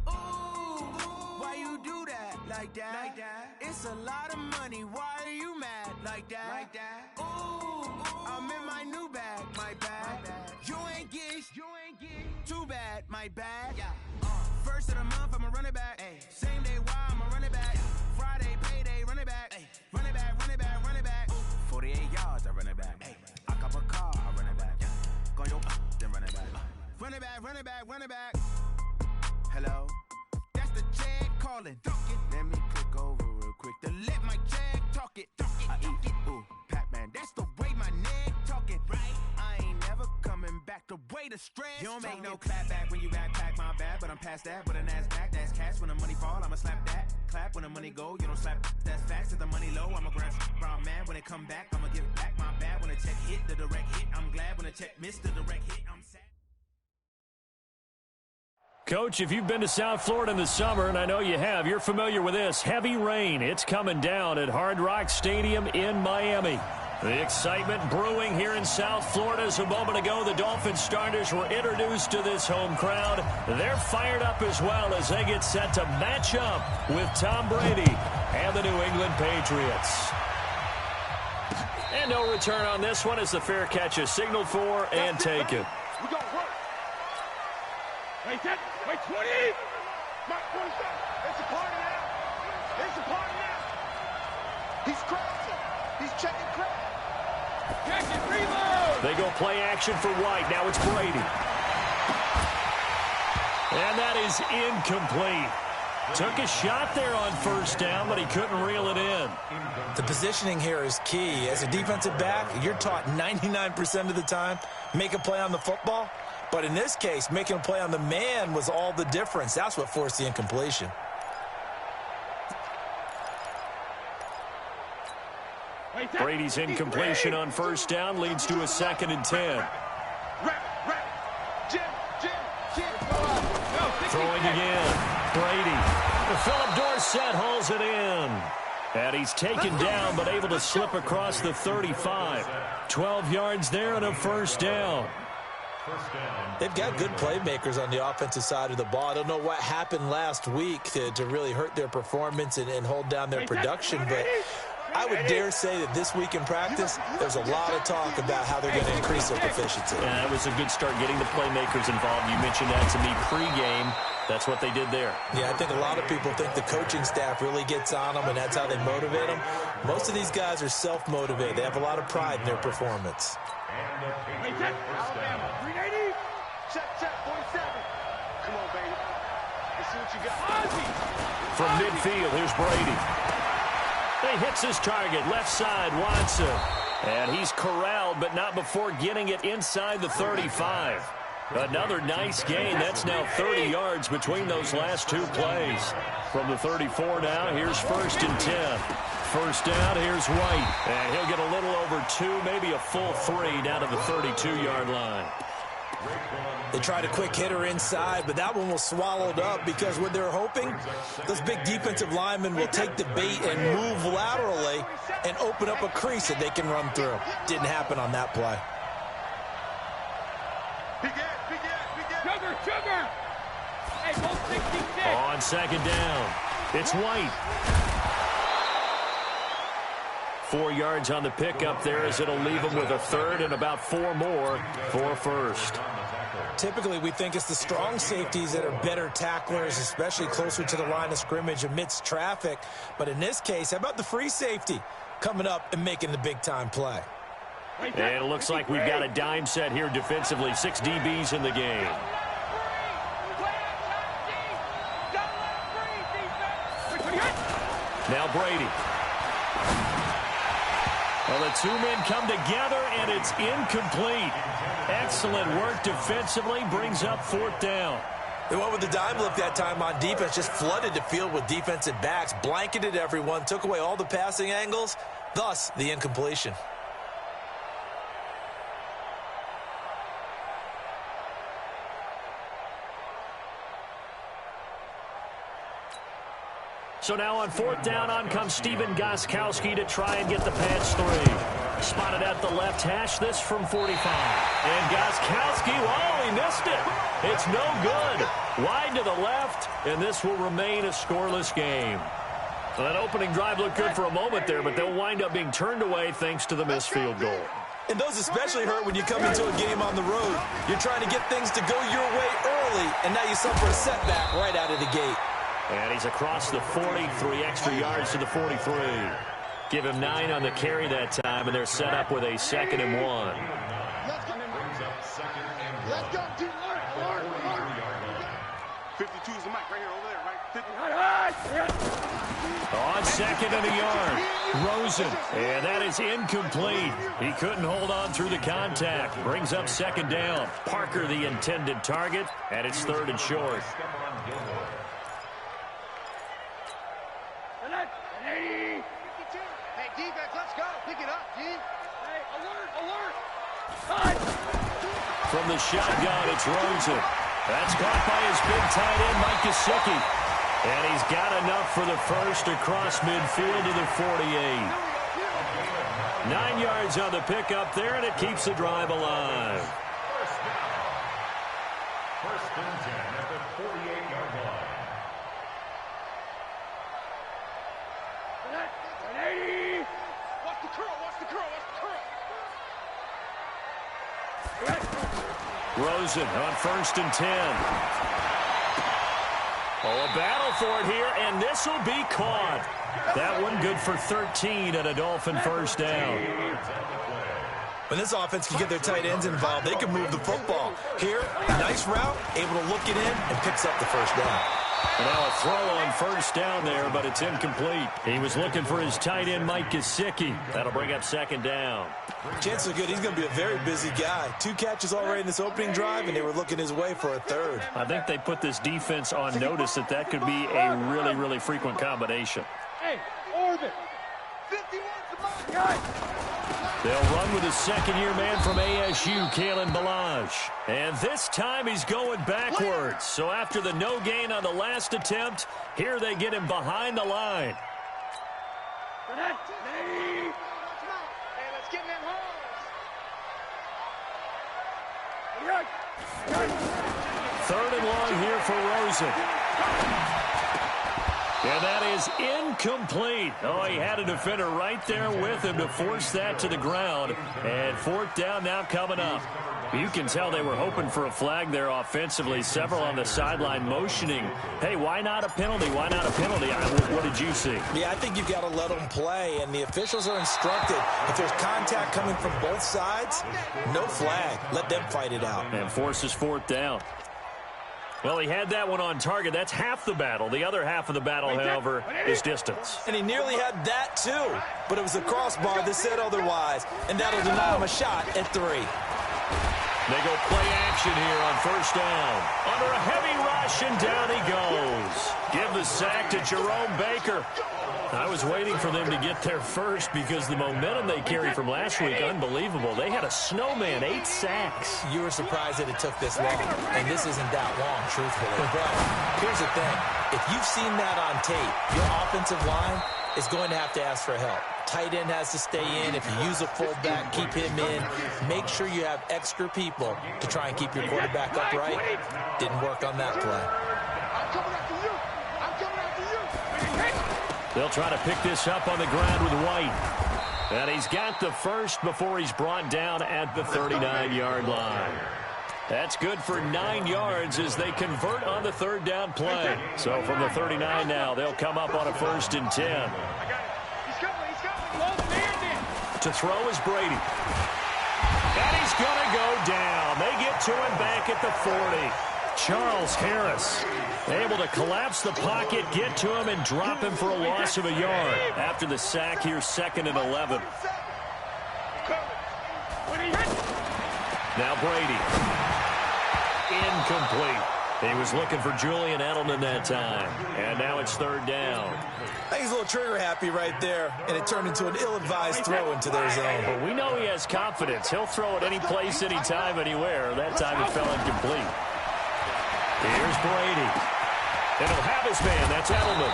Why you do that like that? It's a lot of money. Why are you mad like that? Ooh, I'm in my new bag, my bag. You ain't get too bad, my bag. First of the month, I'ma run it back. Same day, why I'ma run it back. Friday, payday, run it back. Run it back, run it back, run it back. 48 yards, I run it back. I cop a car, I run it back. Go yo, then run it back. Run it back, run it back, run it back. Hello? That's the jag calling. Let me click over real quick to let my jag talk it. I eat it, ooh, Pac-Man. That's the way my neck talking. Right? I ain't never coming back. The way the stress. You don't make no clap back when you backpack, my bad. But I'm past that. But a NASDAQ, that's cash. When the money fall, I'ma slap that. Clap when the money go. You don't slap. That's facts. If the money low, I'ma grab brown man. When it come back, I'ma give back my bad. When the check hit, the direct hit. I'm glad when the check missed the direct hit. I'm sad. Coach, if you've been to South Florida in the summer, and I know you have, you're familiar with this. Heavy rain. It's coming down at Hard Rock Stadium in Miami. The excitement brewing here in South Florida. As a moment ago, the Dolphins starters were introduced to this home crowd. They're fired up as well as they get set to match up with Tom Brady and the New England Patriots. And no return on this one as the fair catch is signaled for and taken. We got work. Wait, 20. Mark 27. It's a party now. It's a party now. He's crossing. He's checking crack. Jackson, reload. They go play action for White. Now it's Brady. And that is incomplete. Took a shot there on first down, but he couldn't reel it in. The positioning here is key. As a defensive back, you're taught 99% of the time, make a play on the football. But in this case, making a play on the man was all the difference. That's what forced the incompletion. Brady's incompletion on first down leads to a 2nd and 10. Throwing again. Brady. Philip Dorsett hauls it in. And he's taken down but able to slip across the 35. 12 yards there and a first down. They've got good playmakers on the offensive side of the ball. I don't know what happened last week to really hurt their performance and hold down their production, but I would dare say that this week in practice, there's a lot of talk about how they're going to increase their proficiency. Yeah, that was a good start getting the playmakers involved. You mentioned that to me pregame. That's what they did there. Yeah, I think a lot of people think the coaching staff really gets on them, and that's how they motivate them. Most of these guys are self-motivated. They have a lot of pride in their performance. Alabama, 380. Check, 47. Come on, baby. Let's see what you got. From midfield, here's Brady. He hits his target, left side, Watson. And he's corralled, but not before getting it inside the 35. Another nice gain. That's now 30 yards between those last two plays. From the 34 now, here's 1st and 10. First down, here's White. And he'll get a little over 2, maybe a full 3 down to the 32-yard line. They tried a quick hitter inside, but that one was swallowed up because what they're hoping, those big defensive linemen will take the bait and move laterally and open up a crease that they can run through. Didn't happen on that play. Sugar. Hey, go 66. On 2nd down, it's White. 4 yards on the pickup there as it'll leave them with a 3rd and about 4 more for first. Typically, we think it's the strong safeties that are better tacklers, especially closer to the line of scrimmage amidst traffic. But in this case, how about the free safety coming up and making the big-time play? And it looks like we've got a dime set here defensively. 6 DBs in the game. Now Brady. Well, the two men come together, and it's incomplete. Excellent work defensively, brings up 4th down. They went with the dime look that time on defense, just flooded the field with defensive backs, blanketed everyone, took away all the passing angles, thus the incompletion. So now on 4th down, on comes Stephen Gostkowski to try and get the pass 3. Spotted at the left hash, this from 45. And Gostkowski, he missed it. It's no good. Wide to the left, and this will remain a scoreless game. Well, that opening drive looked good for a moment there, but they'll wind up being turned away thanks to the missed field goal. And those especially hurt when you come into a game on the road. You're trying to get things to go your way early, and now you suffer a setback right out of the gate. And he's across the 40, 3 extra yards to the 43. Give him 9 on the carry that time, and they're set up with a 2nd and 1. Let's go, team. 52 is the mic right here, over there, right? 50. On 2nd and a yard, Rosen, and that is incomplete. He couldn't hold on through the contact. Brings up 2nd down. Parker the intended target, and it's 3rd and short. Hey, defense, let's go. Pick it up, G. Hey, alert. From the shotgun, it's Rosen. That's caught by his big tight end, Mike Gesicki. And he's got enough for the first across midfield to the 48. 9 yards on the pickup there, and it keeps the drive alive. First and 10 at the 48-yard line. Watch the curl. Rosen on 1st and 10. Oh, a battle for it here, and this will be caught. That one good for 13 and a Dolphin first down. When this offense can get their tight ends involved, they can move the football. Here, nice route, able to look it in, and picks up the first down. Now a throw on 1st down there, but it's incomplete. He was looking for his tight end, Mike Gesicki. That'll bring up 2nd down. Chances are good he's going to be a very busy guy. 2 catches already in this opening drive, and they were looking his way for a 3rd. I think they put this defense on notice that could be a really, really frequent combination. Hey, orbit. 51's the mark. They'll run with a 2nd-year man from ASU, Kalen Ballage. And this time he's going backwards. So after the no gain on the last attempt, here they get him behind the line. Hey, let's get in that hole. 3rd and long here for Rosen. And that is incomplete. Oh, he had a defender right there with him to force that to the ground. And 4th down now coming up. You can tell they were hoping for a flag there offensively. Several on the sideline motioning. Hey, why not a penalty? Why not a penalty? What did you see? Yeah, I think you've got to let them play, and the officials are instructed. If there's contact coming from both sides, no flag. Let them fight it out. And forces 4th down. Well, he had that one on target. That's half the battle. The other half of the battle, however, is distance. And he nearly had that, too. But it was the crossbar that said otherwise. And that'll deny him a shot at 3. They go play action here on 1st down. Under a heavy rush, and down he goes. Give the sack to Jerome Baker. I was waiting for them to get there first because the momentum they carried from last week, unbelievable. They had a snowman, 8 sacks. You were surprised that it took this long, and this isn't that long, truthfully. But here's the thing. If you've seen that on tape, your offensive line is going to have to ask for help. Tight end has to stay in. If you use a fullback, keep him in. Make sure you have extra people to try and keep your quarterback upright. Didn't work on that play. I'm coming after you. They'll try to pick this up on the ground with White. And he's got the first before he's brought down at the 39-yard line. That's good for 9 yards as they convert on the 3rd down play. So from the 39 now, they'll come up on a 1st and 10. To throw is Brady. And he's going to go down. They get to him back at the 40. Charles Harris able to collapse the pocket, get to him, and drop him for a loss of a yard. After the sack, here's 2nd and 11. Now Brady. Incomplete. He was looking for Julian Edelman that time. And now it's 3rd down. I think he's a little trigger happy right there, and it turned into an ill-advised throw into their zone. But we know he has confidence. He'll throw it any place, anytime, anywhere. That time it fell incomplete. Here's Brady. And he'll have his man. That's Edelman.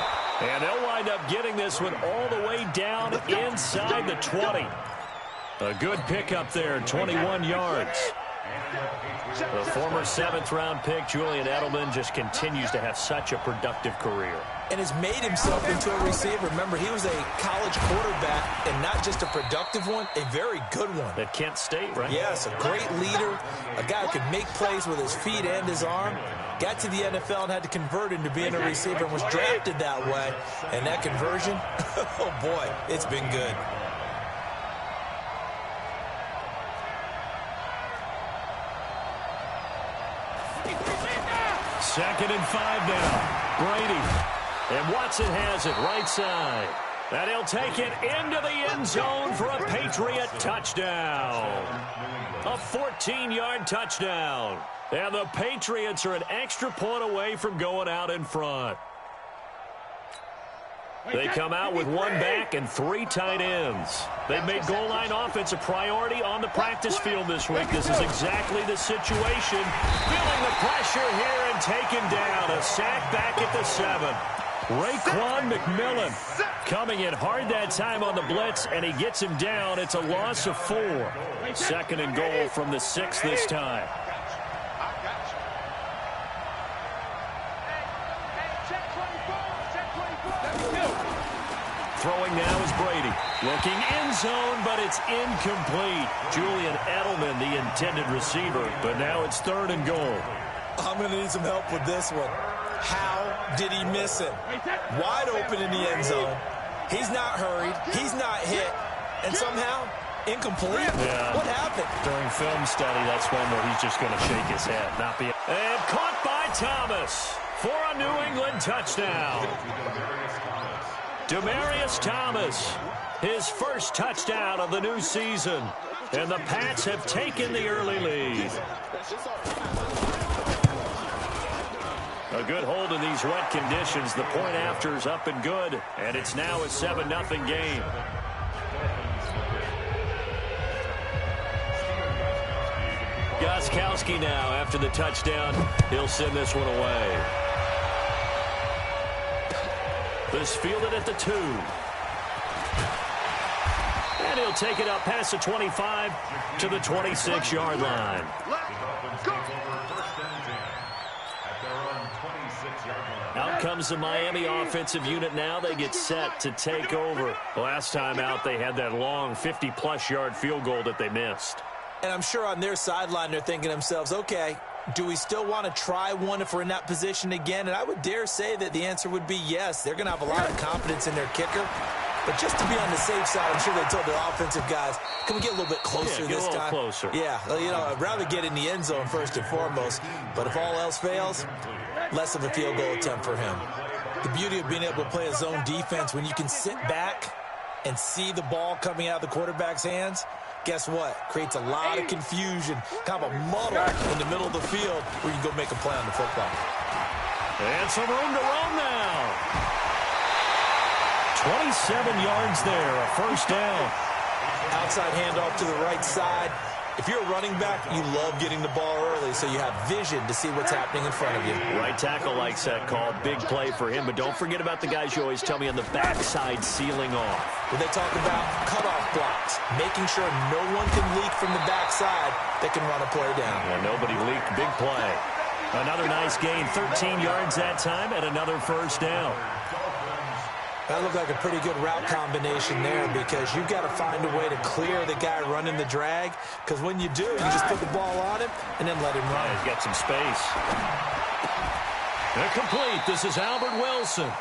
And they'll wind up getting this one all the way down inside the 20. A good pickup there, 21 yards. The former 7th-round pick, Julian Edelman, just continues to have such a productive career. And has made himself into a receiver. Remember, he was a college quarterback, and not just a productive one, a very good one. At Kent State, right? Yes, a great leader, a guy who could make plays with his feet and his arm. Got to the NFL and had to convert into being a receiver and was drafted that way. And that conversion, oh boy, it's been good. Second and 5 now. Brady. And Watson has it right side. And he'll take it into the end zone for a Patriot touchdown. A 14-yard touchdown. And the Patriots are an extra point away from going out in front. They come out with 1 back and 3 tight ends. They've made goal line offense a priority on the practice field this week. This is exactly the situation. Feeling the pressure here and taken down. A sack back at the 7. Raekwon McMillan coming in hard that time on the blitz, and he gets him down. It's a loss of 4. Second and goal from the 6 this time. Throwing now is Brady. Looking end zone, but it's incomplete. Julian Edelman, the intended receiver, but now it's 3rd and goal. I'm going to need some help with this one. How did he miss it? Wide open in the end zone. He's not hurried. He's not hit. And somehow, incomplete? Yeah. What happened? During film study, that's one where he's just going to shake his head. And caught by Thomas for a New England touchdown. Demaryius Thomas, his first touchdown of the new season. And the Pats have taken the early lead. A good hold in these wet conditions. The point after is up and good, and it's now a 7-0 game. Gostkowski now after the touchdown. He'll send this one away. This fielded at the 2. And he'll take it up past the 25 to the 26-yard line. Out comes the Miami offensive unit now. They get set to take over. Last time out, they had that long 50-plus yard field goal that they missed. And I'm sure on their sideline, they're thinking to themselves, okay, do we still want to try one if we're in that position again? And I would dare say that the answer would be yes. They're going to have a lot of confidence in their kicker. But just to be on the safe side, I'm sure they told their offensive guys, can we get a little bit closer this time? Get a little closer. Yeah, you know, I'd rather get in the end zone first and foremost. But if all else fails, less of a field goal attempt for him. The beauty of being able to play a zone defense when you can sit back and see the ball coming out of the quarterback's hands, guess what? Creates a lot of confusion, kind of a muddle in the middle of the field where you can go make a play on the football. And some room to roam now. 27 yards there, a first down. Outside handoff to the right side. If you're a running back, you love getting the ball early so you have vision to see what's happening in front of you. Right tackle likes that call. Big play for him, but don't forget about the guys you always tell me on the backside sealing off. When they talk about cutoff blocks, making sure no one can leak from the backside that can run a play down. Yeah, nobody leaked. Big play. Another nice gain, 13 yards that time, and another first down. That looked like a pretty good route combination there because you've got to find a way to clear the guy running the drag, because when you do, you just put the ball on him and then let him run. He's got some space. They're complete. This is Albert Wilson.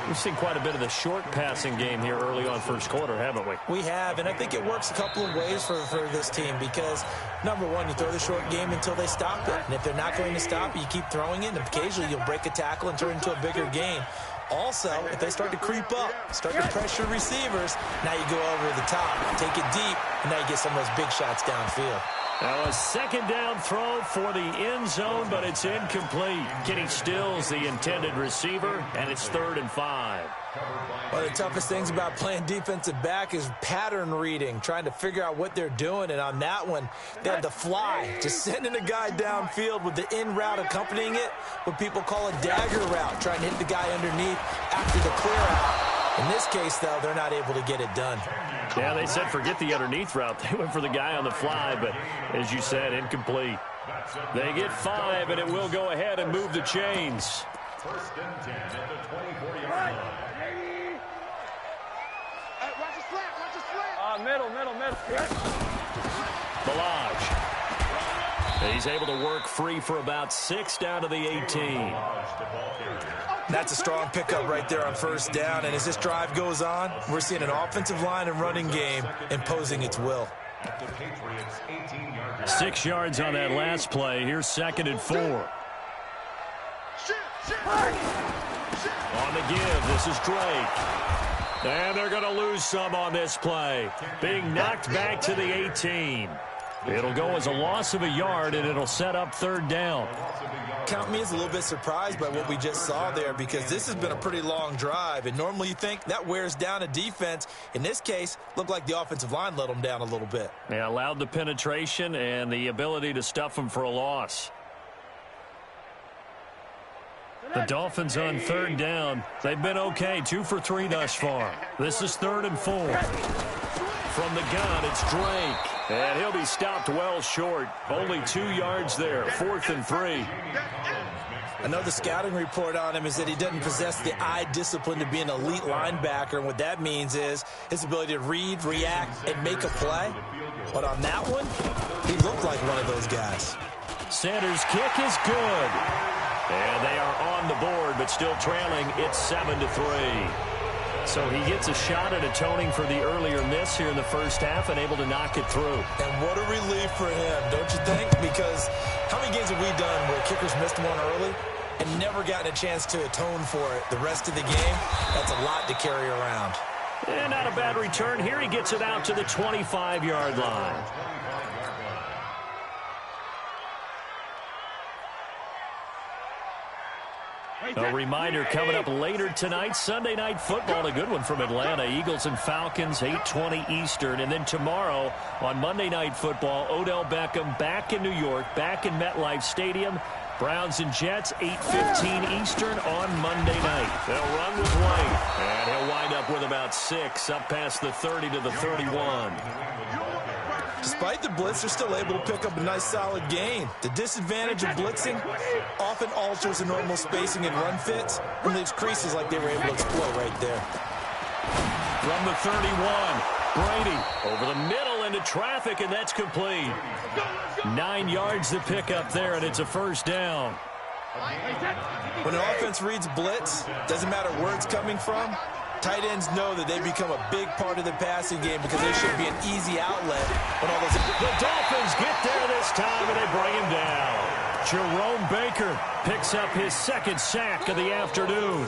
We've seen quite a bit of the short passing game here early on first quarter, haven't we? We have, and I think it works a couple of ways for this team because, number one, you throw the short game until they stop it. And if they're not going to stop it, you keep throwing it, and occasionally you'll break a tackle and turn it into a bigger gain. Also, if they start to creep up, start to pressure receivers, now you go over the top, take it deep, and now you get some of those big shots downfield. Now a second down throw for the end zone, but it's incomplete. Kenny Stills, the intended receiver, and it's 3rd and 5. One of the toughest things about playing defensive back is pattern reading, trying to figure out what they're doing. And on that one, they had the fly, just sending a guy downfield with the in route accompanying it, what people call a dagger route, trying to hit the guy underneath after the clear out. In this case, though, they're not able to get it done. Yeah, they said forget the underneath route. They went for the guy on the fly, but as you said, incomplete. They get 5, and it will go ahead and move the chains. First and 10 at the 24-yard line. Watch the slant, watch the slant. Middle. Balaj. He's able to work free for about 6 down to the 18. That's a strong pickup right there on first down, and as this drive goes on, we're seeing an offensive line and running game imposing its will. 6 yards on that last play. Here's 2nd and 4. On the give, this is Drake. And they're going to lose some on this play. Being knocked back to the 18. It'll go as a loss of a yard, and it'll set up 3rd down. Count me as a little bit surprised by what we just saw there, because this has been a pretty long drive, and normally you think that wears down a defense. In this case, looked like the offensive line let them down a little bit. They allowed the penetration and the ability to stuff them for a loss. The Dolphins on 3rd down. They've been okay, 2 for 3 thus far. This is 3rd and 4. From the gun, it's Drake. And he'll be stopped well short. Only 2 yards there, 4th and 3. I know the scouting report on him is that he doesn't possess the eye discipline to be an elite linebacker, and what that means is his ability to read, react, and make a play. But on that one, he looked like one of those guys. Sanders' kick is good. And they are on the board, but still trailing. It's 7-3. So he gets a shot at atoning for the earlier miss here in the first half and able to knock it through. And what a relief for him, don't you think? Because how many games have we done where kickers missed one early and never gotten a chance to atone for it the rest of the game? That's a lot to carry around. And not a bad return here. He gets it out to the 25-yard line. A reminder coming up later tonight, Sunday Night Football, a good one from Atlanta. Eagles and Falcons, 8:20 Eastern. And then tomorrow on Monday Night Football, Odell Beckham back in New York, back in MetLife Stadium. Browns and Jets, 8:15 Eastern on Monday night. They'll run with White, and he'll wind up with about 6, up past the 30 to the 31. Despite the blitz, they're still able to pick up a nice solid gain. The disadvantage of blitzing often alters the normal spacing and run fits and leaves creases like they were able to exploit right there. From the 31, Brady over the middle into traffic, and that's complete. 9 yards to pick up there, and it's a first down. When an offense reads blitz, doesn't matter where it's coming from, tight ends know that they become a big part of the passing game because they should be an easy outlet when all those... The Dolphins get there this time, and they bring him down. Jerome Baker picks up his 2nd sack of the afternoon.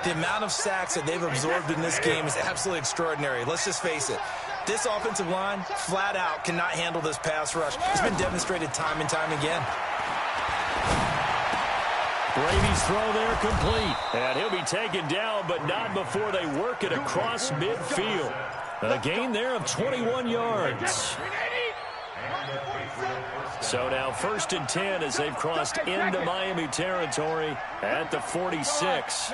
The amount of sacks that they've absorbed in this game is absolutely extraordinary. Let's just face it. This offensive line, flat out, cannot handle this pass rush. It's been demonstrated time and time again. Brady's throw there complete. And he'll be taken down, but not before they work it across midfield. A gain there of 21 yards. So now 1st and 10 as they've crossed into Miami territory at the 46.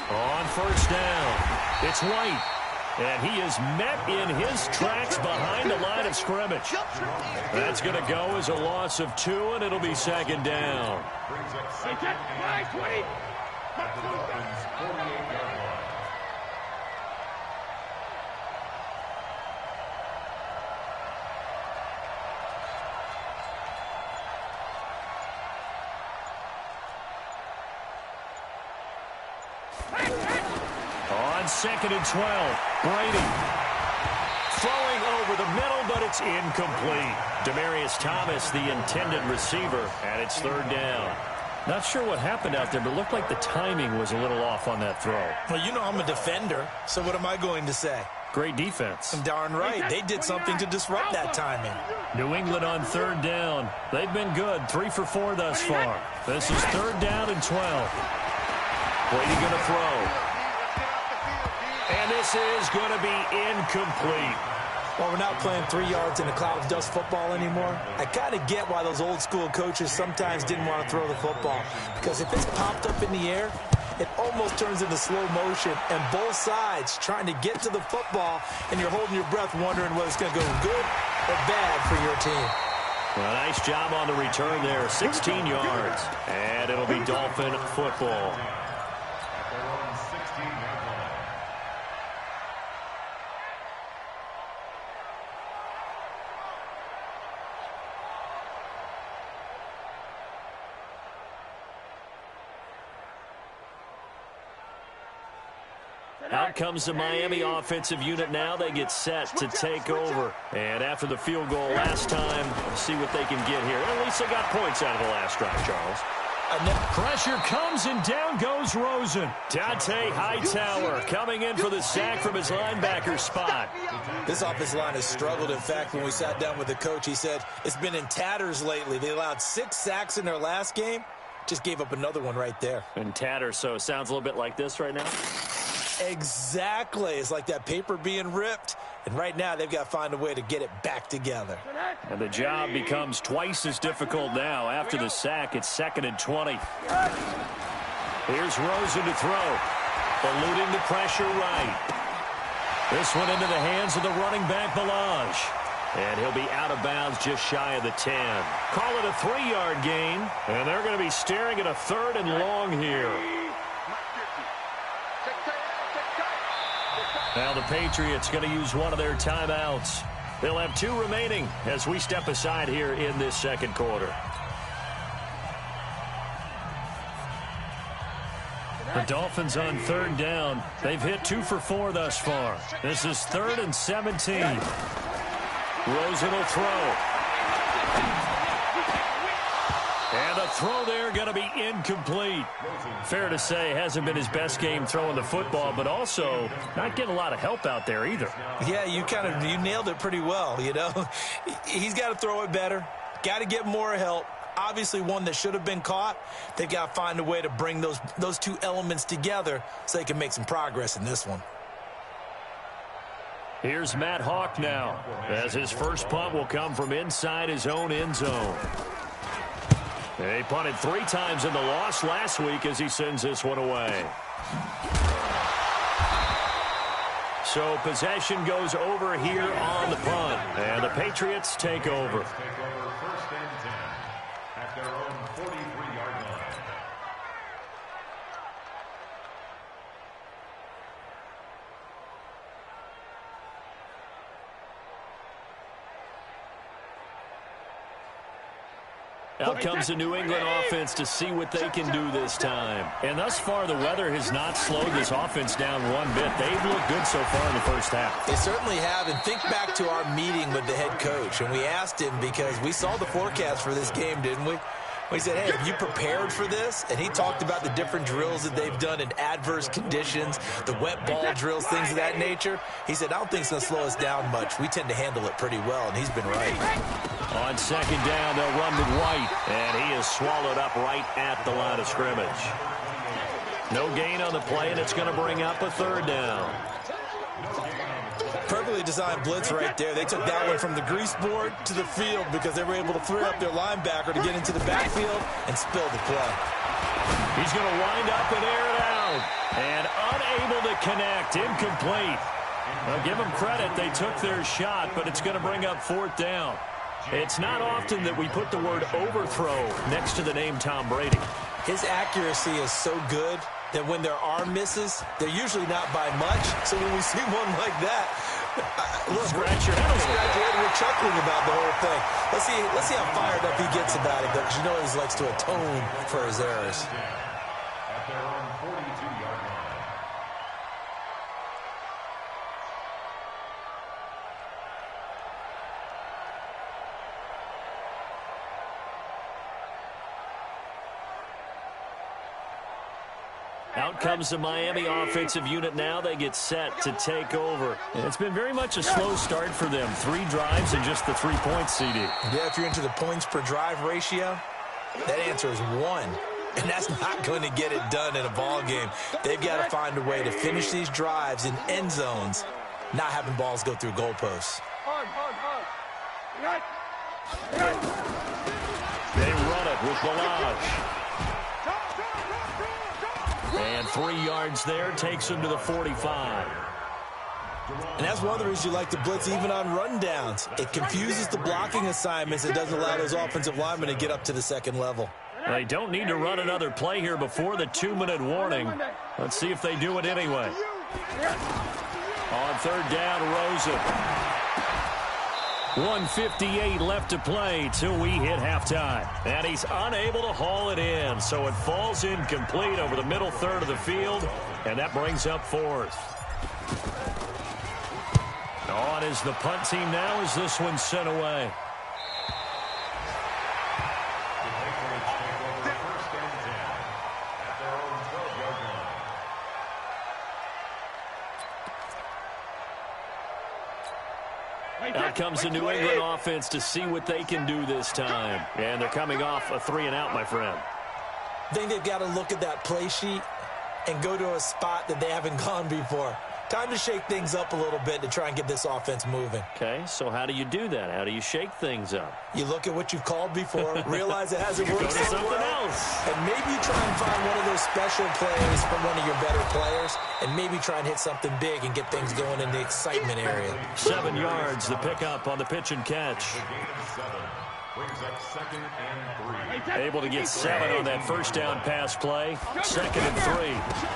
On first down, it's White. And he is met in his tracks behind the line of scrimmage. That's going to go as a loss of 2, and it'll be 2nd down. On 2nd and 12, Brady throwing over the middle, but it's incomplete. Demaryius Thomas, the intended receiver, and it's 3rd down. Not sure what happened out there, but it looked like the timing was a little off on that throw. Well, you know I'm a defender, so what am I going to say? Great defense. Darn right. They did something to disrupt that timing. New England on 3rd down. They've been good, 3 for 4 thus far. This is 3rd down and 12. Brady going to throw. And this is going to be incomplete. Well, we're not playing 3 yards in a cloud of dust football anymore. I kind of get why those old school coaches sometimes didn't want to throw the football. Because if it's popped up in the air, it almost turns into slow motion, and both sides trying to get to the football, and you're holding your breath wondering whether it's going to go good or bad for your team. Well, nice job on the return there, 16 yards, and it'll be Dolphin football. Out comes the Miami offensive unit now. They get set to take over. And after the field goal last time, let's see what they can get here. At least they got points out of the last drive, Charles. Pressure comes, and down goes Rosen. Dante Hightower coming in for the sack from his linebacker spot. This offensive line has struggled. In fact, when we sat down with the coach, he said it's been in tatters lately. They allowed 6 sacks in their last game. Just gave up another one right there. In tatters, so it sounds a little bit like this right now. Exactly. It's like that paper being ripped. And right now, they've got to find a way to get it back together. And the job becomes twice as difficult now. After the sack, it's 2nd and 20. Here's Rosen to throw. Eluding the pressure right. This one into the hands of the running back, Balaj. And he'll be out of bounds just shy of the 10. Call it a 3-yard gain. And they're going to be staring at a 3rd and long here. Now the Patriots going to use one of their timeouts. They'll have 2 remaining as we step aside here in this second quarter. The Dolphins on 3rd down. They've hit 2 for 4 thus far. This is 3rd and 17. Rosen will throw. And the throw there going to be incomplete. Fair to say, hasn't been his best game throwing the football, but also not getting a lot of help out there either. Yeah, you nailed it pretty well, you know. He's got to throw it better. Got to get more help. Obviously one that should have been caught. They've got to find a way to bring those 2 elements together so they can make some progress in this one. Here's Matt Hawk now, as his first punt will come from inside his own end zone. He punted 3 times in the loss last week as he sends this one away. So possession goes over here on the punt, and the Patriots take over. First and 10 at their own 43-yard line. Out comes the New England offense to see what they can do this time. And thus far, the weather has not slowed this offense down one bit. They've looked good so far in the first half. They certainly have. And think back to our meeting with the head coach. And we asked him, because we saw the forecast for this game, didn't we? We said, hey, have you prepared for this? And he talked about the different drills that they've done in adverse conditions, the wet ball drills, things of that nature. He said, I don't think it's going to slow us down much. We tend to handle it pretty well, and he's been right. On 2nd down, they'll run with White, and he is swallowed up right at the line of scrimmage. No gain on the play, and it's going to bring up a 3rd down. Perfectly designed blitz right there. They took that one from the grease board to the field because they were able to free up their linebacker to get into the backfield and spill the play. He's going to wind up and air it out. And unable to connect. Incomplete. Well, give them credit. They took their shot, but it's going to bring up 4th down. It's not often that we put the word overthrow next to the name Tom Brady. His accuracy is so good that when there are misses, they're usually not by much. So when we see one like that, look, scratch your head. We're chuckling about the whole thing. Let's see how fired up he gets about it, though, because you know he likes to atone for his errors. At their own 42-yard line. Out comes the Miami offensive unit now. They get set to take over. It's been very much a slow start for them. 3 drives and just the 3 points, CD. Yeah, if you're into the points per drive ratio, that answer is 1. And that's not going to get it done in a ball game. They've got to find a way to finish these drives in end zones, not having balls go through goalposts. They run it with Balaj. And 3 yards there takes him to the 45. And that's one of the reasons you like to blitz even on rundowns. It confuses the blocking assignments. It doesn't allow those offensive linemen to get up to the second level. They don't need to run another play here before the 2-minute warning. Let's see if they do it anyway. On third down, Rosen. 1:58 left to play till we hit halftime. And he's unable to haul it in, so it falls incomplete over the middle third of the field, and that brings up fourth. On is the punt team now as this one's sent away. Out comes the New England offense to see what they can do this time. And they're coming off a 3-and-out, my friend. I think they've got to look at that play sheet and go to a spot that they haven't gone before. Time to shake things up a little bit to try and get this offense moving. Okay, so how do you do that? How do you shake things up? You look at what you've called before, realize it hasn't worked go to so something well, else. and maybe you try and find one of those special plays from one of your better players, and maybe try and hit something big and get things going in the excitement area. 7 yards, the pickup on the pitch and catch. Brings up 2nd and 3. Able to get 7 on that first down pass play. 2nd and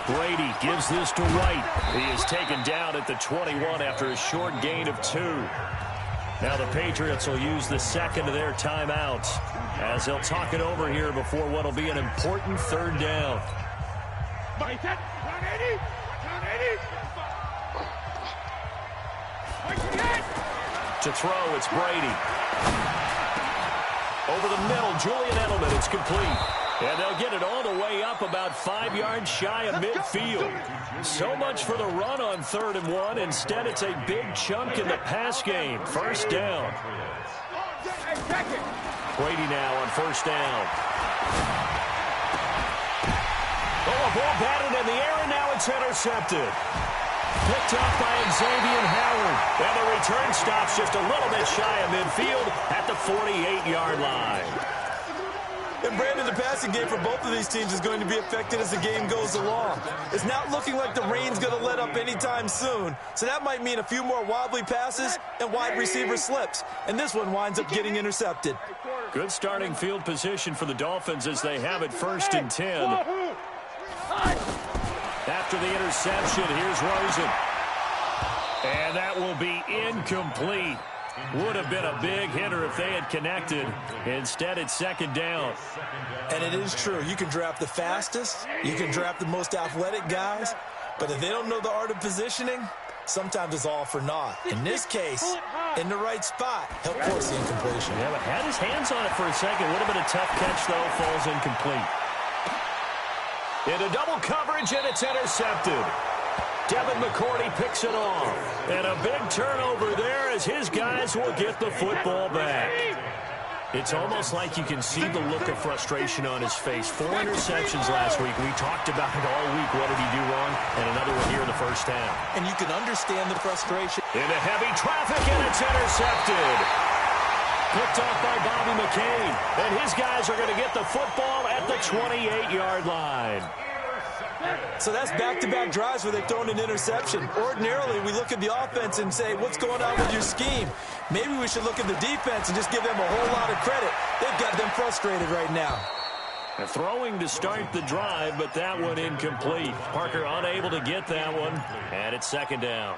3. Brady gives this to White. He is taken down at the 21 after a short gain of 2. Now the Patriots will use the second of their timeouts as they'll talk it over here before what will be an important third down. To throw, it's Brady. Over the middle, Julian Edelman, it's complete. And they'll get it all the way up about 5 yards shy of midfield. So much for the run on 3rd and 1. Instead, it's a big chunk in the pass game. First down. Brady now on first down. Oh, a ball batted in the air, and now it's intercepted. Picked up by Xavier Howard. And the return stops just a little bit shy of midfield at the 48-yard line. And Brandon, the passing game for both of these teams is going to be affected as the game goes along. It's not looking like the rain's going to let up anytime soon. So that might mean a few more wobbly passes and wide receiver slips. And this one winds up getting intercepted. Good starting field position for the Dolphins as they have it 1st and 10. After the interception, here's Rosen. And that will be incomplete. Would have been a big hitter if they had connected. Instead, it's 2nd down. And it is true. You can draft the fastest. You can draft the most athletic guys. But if they don't know the art of positioning, sometimes it's all for naught. In this case, in the right spot, help force the incompletion. Yeah, but had his hands on it for a second. Would have been a tough catch, though. Falls incomplete. Into double coverage, and it's intercepted. Devin McCourty picks it off. And a big turnover there as his guys will get the football back. It's almost like you can see the look of frustration on his face. 4 interceptions last week. We talked about it all week. What did he do wrong? And another one here in the first half. And you can understand the frustration. Into heavy traffic, and it's intercepted. Picked off by Bobby McCain. And his guys are going to get the football at the 28-yard line. So that's back-to-back drives where they've thrown an interception. Ordinarily, we look at the offense and say, what's going on with your scheme? Maybe we should look at the defense and just give them a whole lot of credit. They've got them frustrated right now. A throwing to start the drive, but that one incomplete. Parker unable to get that one, and it's 2nd down.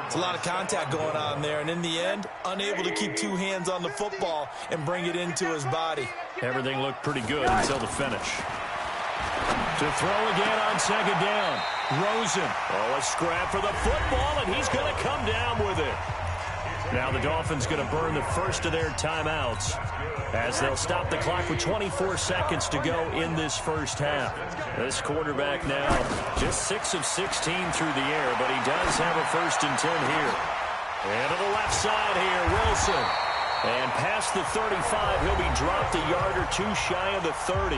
It's a lot of contact going on there, and in the end, unable to keep 2 hands on the football and bring it into his body. Everything looked pretty good until the finish. To throw again on 2nd down. Rosen. Oh, a scrap for the football, and he's going to come down with it. Now the Dolphins going to burn the first of their timeouts as they'll stop the clock with 24 seconds to go in this first half. This quarterback now just 6 of 16 through the air, but he does have a 1st and 10 here. And to the left side here, Wilson. And past the 35, he'll be dropped a yard or 2 shy of the 30.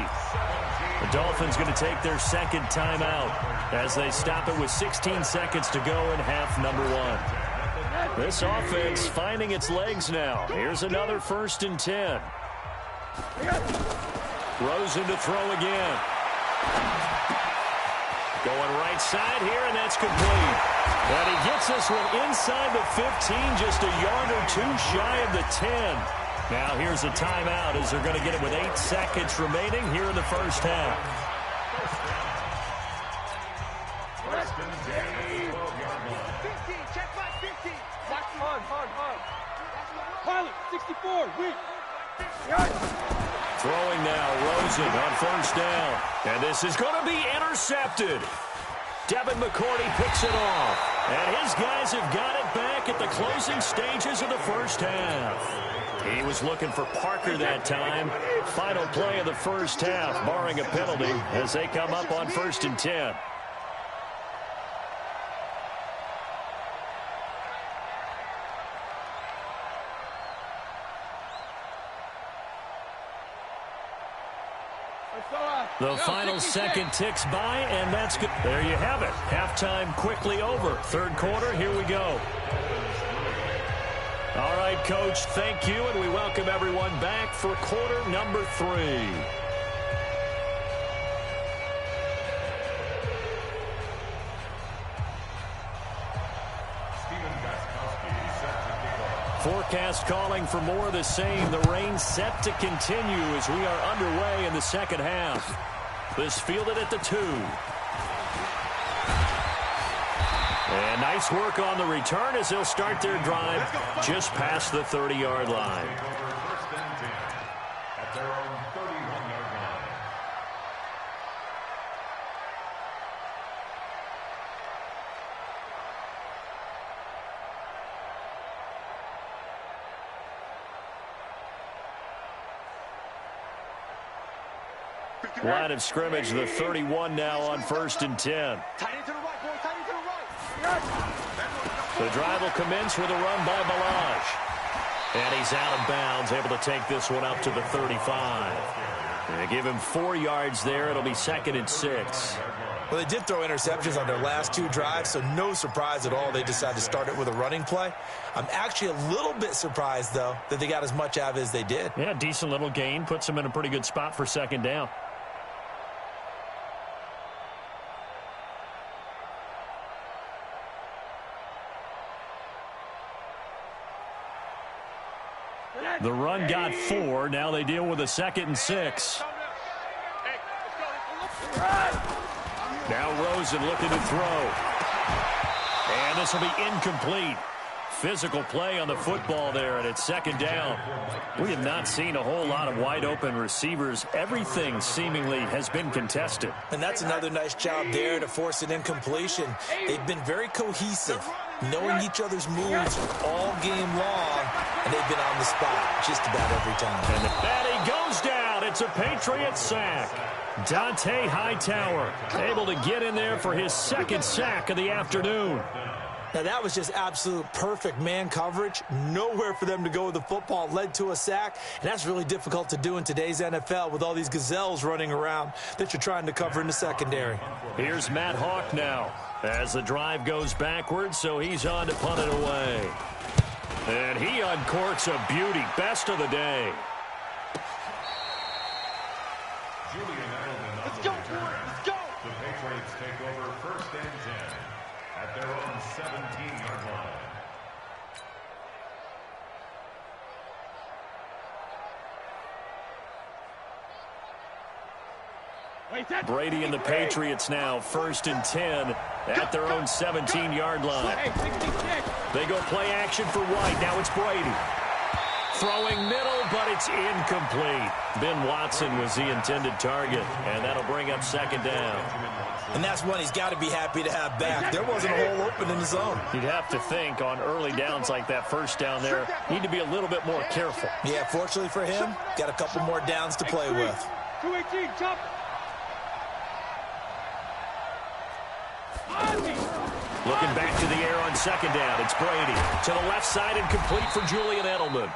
The Dolphins going to take their 2nd timeout as they stop it with 16 seconds to go in half number 1. This offense finding its legs now. Here's another 1st and 10. Rosen to throw again. Going right side here, and that's complete. And he gets this one inside the 15, just a yard or two shy of the 10. Now here's a timeout as they're going to get it with 8 seconds remaining here in the first half. First and 10, 12-yard line. 15, check my 15. Hard. Pilot, 64, weak. Throwing now, Rosen on first down. And this is going to be intercepted. Devin McCourty picks it off. And his guys have got it back at the closing stages of the first half. He was looking for Parker that time. Final play of the first half, barring a penalty, as they come up on 1st and 10. The final second ticks by, and that's good. There you have it. Halftime quickly over. Third quarter, here we go. All right, Coach, thank you, and we welcome everyone back for quarter number 3. Forecast calling for more of the same. The rain set to continue as we are underway in the second half. This fielded at the 2. And nice work on the return as they'll start their drive just past the 30-yard line. First and 10 at their own 31-yard line. Line of scrimmage, the 31 now on 1st and 10. The drive will commence with a run by Balaj. And he's out of bounds, able to take this one up to the 35. They give him 4 yards there. It'll be 2nd and 6. Well, they did throw interceptions on their last 2 drives, so no surprise at all they decided to start it with a running play. I'm actually a little bit surprised, though, that they got as much out of it as they did. Yeah, decent little gain. Puts them in a pretty good spot for 2nd down. The run got 4. Now they deal with a 2nd and 6. Now Rosen looking to throw. And this will be incomplete. Physical play on the football there, and it's 2nd down. We have not seen a whole lot of wide-open receivers. Everything seemingly has been contested. And that's another nice job there to force an incompletion. They've been very cohesive, knowing each other's moves all game long, and they've been on the spot just about every time. And he goes down. It's a Patriot sack. Dante Hightower able to get in there for his 2nd sack of the afternoon. Now, that was just absolute perfect man coverage. Nowhere for them to go with the football. Led to a sack, and that's really difficult to do in today's NFL with all these gazelles running around that you're trying to cover in the secondary. Here's Matt Hawk now as the drive goes backwards, so he's on to punt it away. And he uncorks a beauty. Best of the day. Let's go. The Patriots take over 1st and 10 at their own 17-yard line. Brady and the Patriots now 1st and 10 at their own 17-yard line. They go play action for White. Now it's Brady. Throwing middle, but it's incomplete. Ben Watson was the intended target, and that'll bring up 2nd down. And that's one he's got to be happy to have back. There wasn't a hole open in the zone. You'd have to think on early downs like that, 1st down there, need to be a little bit more careful. Yeah, fortunately for him, got a couple more downs to play with. 218, jump. Looking back to the air on 2nd down. It's Brady. To the left side and complete for Julian Edelman.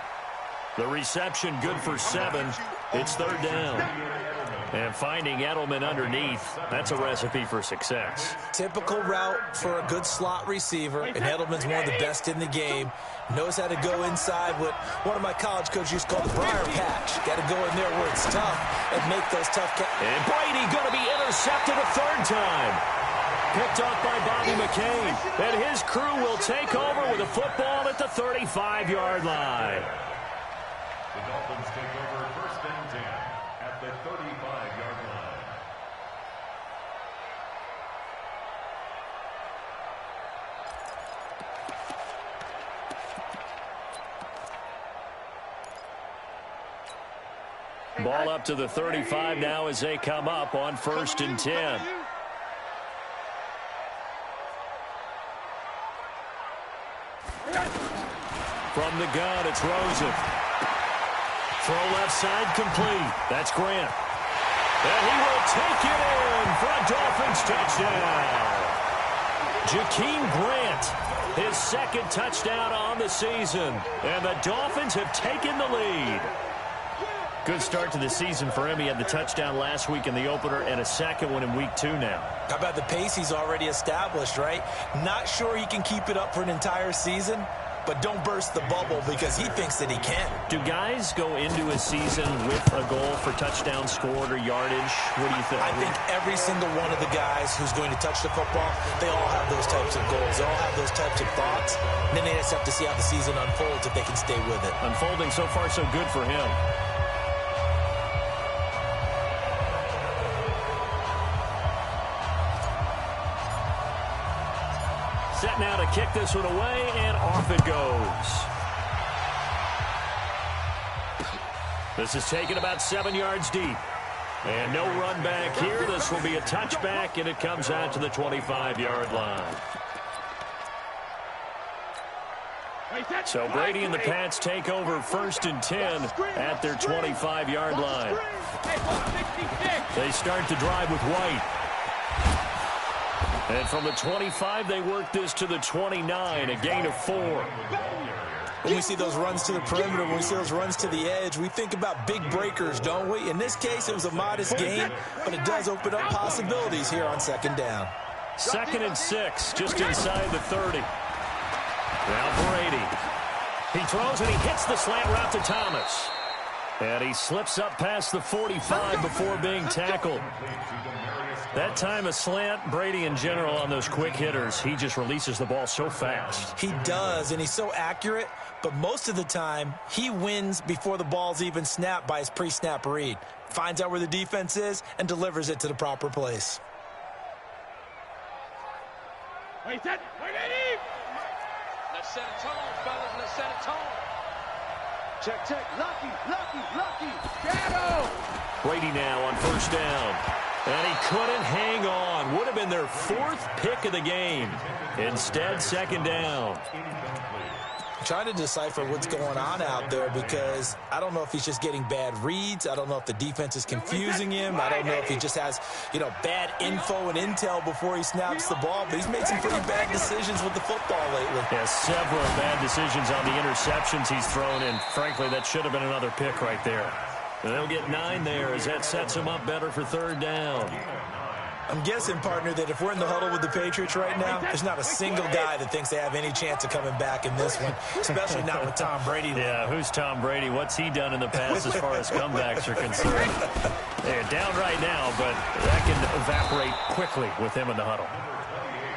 The reception good for 7. It's 3rd down. And finding Edelman underneath, that's a recipe for success. Typical route for a good slot receiver, and Edelman's one of the best in the game. Knows how to go inside what one of my college coaches used to call the briar patch. Got to go in there where it's tough and make those tough catches. And Brady going to be intercepted a 3rd time. picked off by Bobby McCain. And his crew will take over with a football at the 35-yard line. The Dolphins take over first and 10 at the 35-yard line. Ball up to the 35 now as they come up on first and 10. From the gun, it's Rosen. Throw left side complete. That's Grant. And he will take it in for a Dolphins touchdown. Jakeem Grant, his second touchdown on the season. And the Dolphins have taken the lead. Good start to the season for him. He had the touchdown last week in the opener and a second one in week 2 now. How about the pace he's already established, right? Not sure he can keep it up for an entire season, but don't burst the bubble because he thinks that he can. Do guys go into a season with a goal for touchdown scored or yardage? What do you think? I think every single one of the guys who's going to touch the football, they all have those types of goals. They all have those types of thoughts. And then they just have to see how the season unfolds if they can stay with it. Unfolding so far so good for him. Set now to kick this one away, and off it goes. This is taken about 7 yards deep. And no run back here. This will be a touchback, and it comes out to the 25-yard line. So Brady and the Pats take over first and 10 at their 25-yard line. They start the drive with White. And from the 25, they work this to the 29, a gain of 4. When we see those runs to the perimeter, when we see those runs to the edge, we think about big breakers, don't we? In this case, it was a modest gain, but it does open up possibilities here on second down. 2nd and 6, just inside the 30. Now Brady. He throws and he hits the slant route to Thomas. And he slips up past the 45 before being tackled. That time a slant, Brady in general on those quick hitters, he just releases the ball so fast. He does, and he's so accurate, but most of the time he wins before the ball's even snapped by his pre-snap read. Finds out where the defense is and delivers it to the proper place. Wait, set, wait, Eddie! Let's set a tone, fellas, let's set a tone. Check, check, lucky, shadow! Brady now on first down. And he couldn't hang on. Would have been their 4th pick of the game. Instead, second down. I'm trying to decipher what's going on out there because I don't know if he's just getting bad reads. I don't know if the defense is confusing him. I don't know if he just has, bad info and intel before he snaps the ball. But he's made some pretty bad decisions with the football lately. Yeah, several bad decisions on the interceptions he's thrown. And frankly, that should have been another pick right there. And they'll get 9 there as that sets him up better for third down. I'm guessing, partner, that if we're in the huddle with the Patriots right now, there's not a single guy that thinks they have any chance of coming back in this one, especially not with Tom Brady. Yeah, who's Tom Brady? What's he done in the past as far as comebacks are concerned? They're down right now, but that can evaporate quickly with him in the huddle.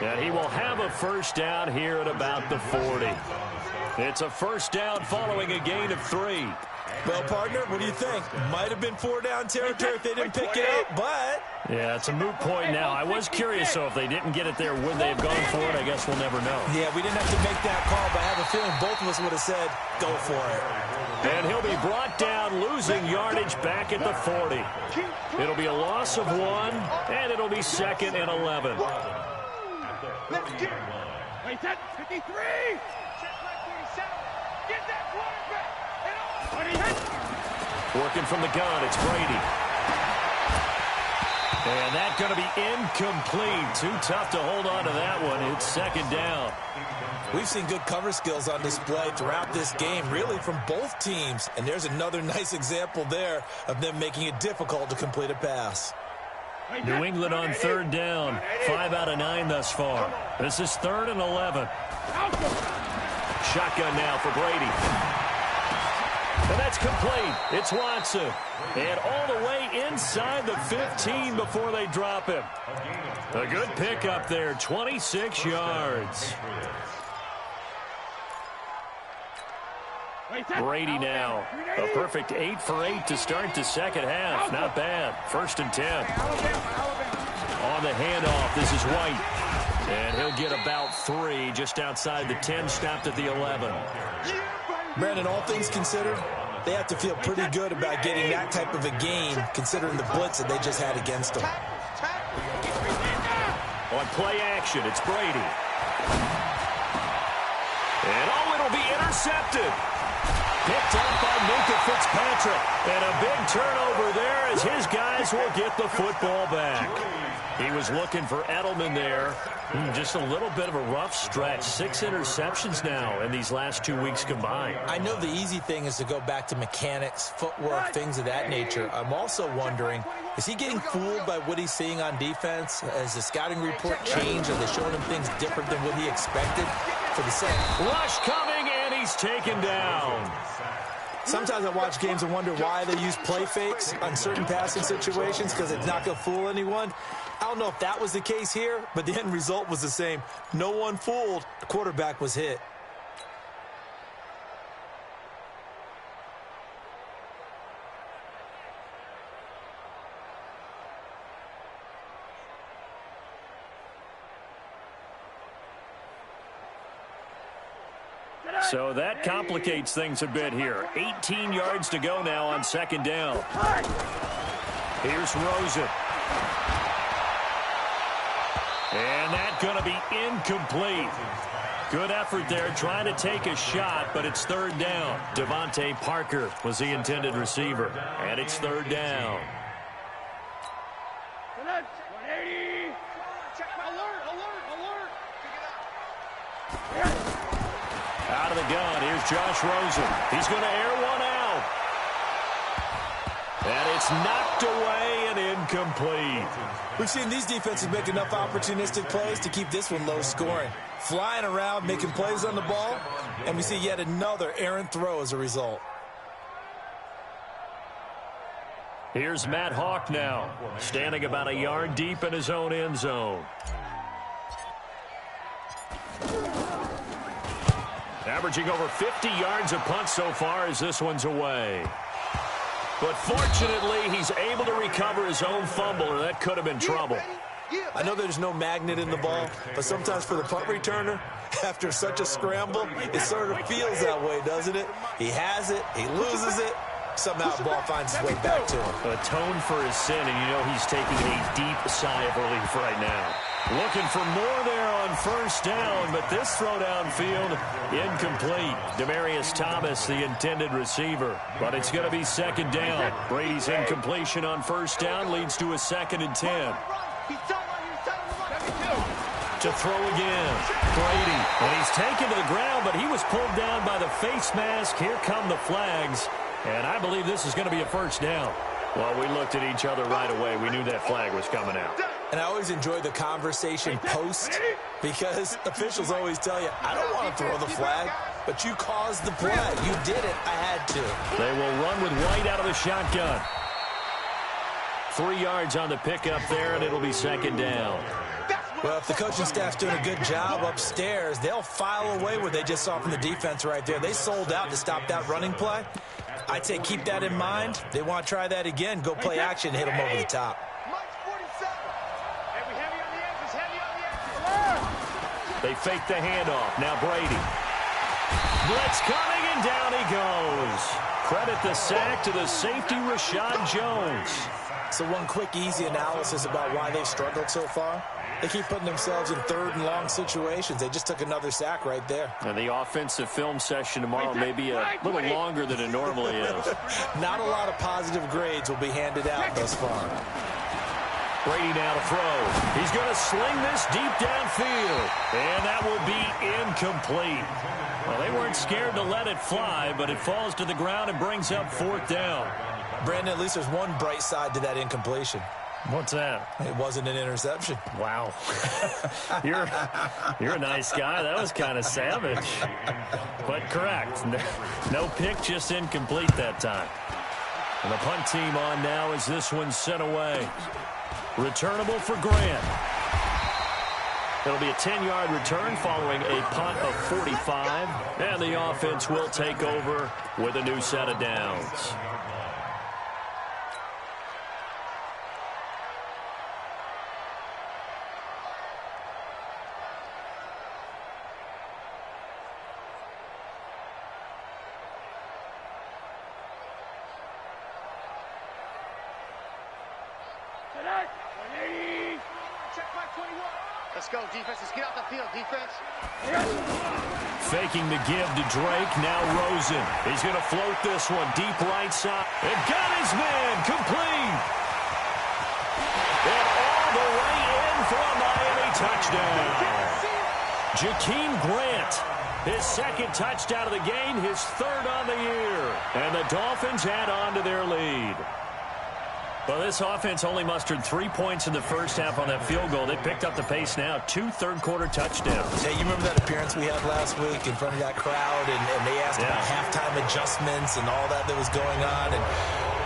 And he will have a first down here at about the 40. It's a first down following a gain of 3. Well, partner, what do you think? Might have been 4-down territory if they didn't pick it up, but... Yeah, it's a moot point now. I was curious, so if they didn't get it there, would they have gone for it? I guess we'll never know. Yeah, we didn't have to make that call, but I have a feeling both of us would have said, go for it. And he'll be brought down, losing yardage back at the 40. It'll be a loss of 1, and it'll be 2nd and 11. Let's get it. Wait, that 53! Check like 47. Get that quarterback! Working from the gun, it's Brady. And that's going to be incomplete. Too tough to hold on to that one. It's second down. We've seen good cover skills on display throughout this game, really from both teams. And there's another nice example there of them making it difficult to complete a pass. New England on third down. 5 out of 9 thus far. This is 3rd and 11. Shotgun now for Brady. And that's It's complete. It's Watson. And all the way inside the 15 before they drop him. A good pickup there, 26 yards. Brady now. A perfect 8 for 8 to start the second half. Not bad. 1st and 10. On the handoff, this is White. And he'll get about 3 just outside the 10, stopped at the 11. Brandon, all things considered, they have to feel pretty good about getting that type of a gain, considering the blitz that they just had against them. On play action, it's Brady. And it'll be intercepted. Picked up by Minka Fitzpatrick. And a big turnover there as his guys will get the football back. He was looking for Edelman there. Just a little bit of a rough stretch. 6 interceptions now in these last 2 weeks combined. I know the easy thing is to go back to mechanics, footwork, things of that nature. I'm also wondering, is he getting fooled by what he's seeing on defense? Has the scouting report changed? Are they showing him things different than what he expected for the set? Rush coming, and he's taken down. Sometimes I watch games and wonder why they use play fakes on certain passing situations, because it's not going to fool anyone. I don't know if that was the case here, but the end result was the same. No one fooled. The quarterback was hit. So that complicates things a bit here. 18 yards to go now on 2nd down. Here's Rosen. And that's going to be incomplete. Good effort there trying to take a shot, but it's 3rd down. Devontae Parker was the intended receiver, and it's 3rd down. Out of the gun, here's Josh Rosen. He's going to air one out. And it's knocked away and incomplete. We've seen these defenses make enough opportunistic plays to keep this one low scoring. Flying around, making plays on the ball, and we see yet another errant throw as a result. Here's Matt Hawk now, standing about a yard deep in his own end zone. Averaging over 50 yards a punt so far as this one's away. But fortunately, he's able to recover his own fumble, or that could have been trouble. I know there's no magnet in the ball, but sometimes for the punt returner, after such a scramble, it sort of feels that way, doesn't it? He has it, he loses it, somehow the ball finds its way back to him. Atone for his sin, and you know he's taking a deep sigh of relief right now. Looking for more there on 1st down, but this throw downfield, incomplete. Demaryius Thomas, the intended receiver, but it's going to be 2nd down. Brady's incompletion on 1st down leads to a 2nd and 10. To throw again, Brady, and he's taken to the ground, but he was pulled down by the face mask. Here come the flags, and I believe this is going to be a 1st down. Well, we looked at each other right away. We knew that flag was coming out. And I always enjoy the conversation post, because officials always tell you, I don't want to throw the flag, but you caused the play. You did it. I had to. They will run with White out of the shotgun. 3 yards on the pickup there, and it'll be 2nd down. Well, if the coaching staff's doing a good job upstairs, they'll file away what they just saw from the defense right there. They sold out to stop that running play. I'd say keep that in mind. They want to try that again. Go play action, hit them over the top. They fake the handoff. Now Brady. Blitz coming, and down he goes. Credit the sack to the safety, Rashad Jones. So one quick, easy analysis about why they've struggled so far. They keep putting themselves in 3rd and long situations. They just took another sack right there. And the offensive film session tomorrow may be a little longer than it normally is. Not a lot of positive grades will be handed out thus far. Brady now to throw. He's going to sling this deep downfield. And that will be incomplete. Well, they weren't scared to let it fly, but it falls to the ground and brings up 4th down. Brandon, at least there's one bright side to that incompletion. What's that? It wasn't an interception. Wow. You're a nice guy. That was kind of savage. But correct. No pick, just incomplete that time. And the punt team on now as this one's sent away. Returnable for Grant. It'll be a 10-yard return following a punt of 45. And the offense will take over with a new set of downs. Let's go, defense. Let's get out the field, defense. Faking the give to Drake. Now Rosen. He's going to float this one deep right side. And got his man complete. And all the way in for a Miami touchdown. Jakeem Grant. His second touchdown of the game, his third on the year. And the Dolphins add on to their lead. Well, this offense only mustered 3 points in the first half on that field goal. They picked up the pace now. 2 third-quarter touchdowns. Hey, you remember that appearance we had last week in front of that crowd, and they asked about halftime adjustments and all that was going on. And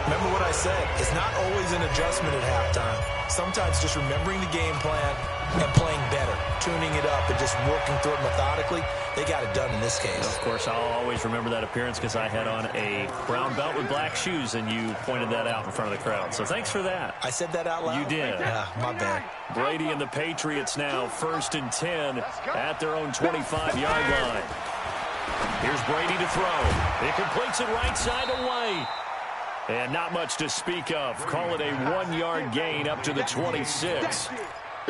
remember what I said. It's not always an adjustment at halftime. Sometimes just remembering the game plan and playing better, tuning it up and just working through it methodically. They got it done in this case. Of course, I'll always remember that appearance because I had on a brown belt with black shoes, and you pointed that out in front of the crowd. So thanks for that. I said that out loud? You did. Yeah, my bad. Brady and the Patriots now 1st and 10 at their own 25-yard line. Here's Brady to throw. He completes it right side to White. And not much to speak of. Call it a 1-yard gain up to the 26.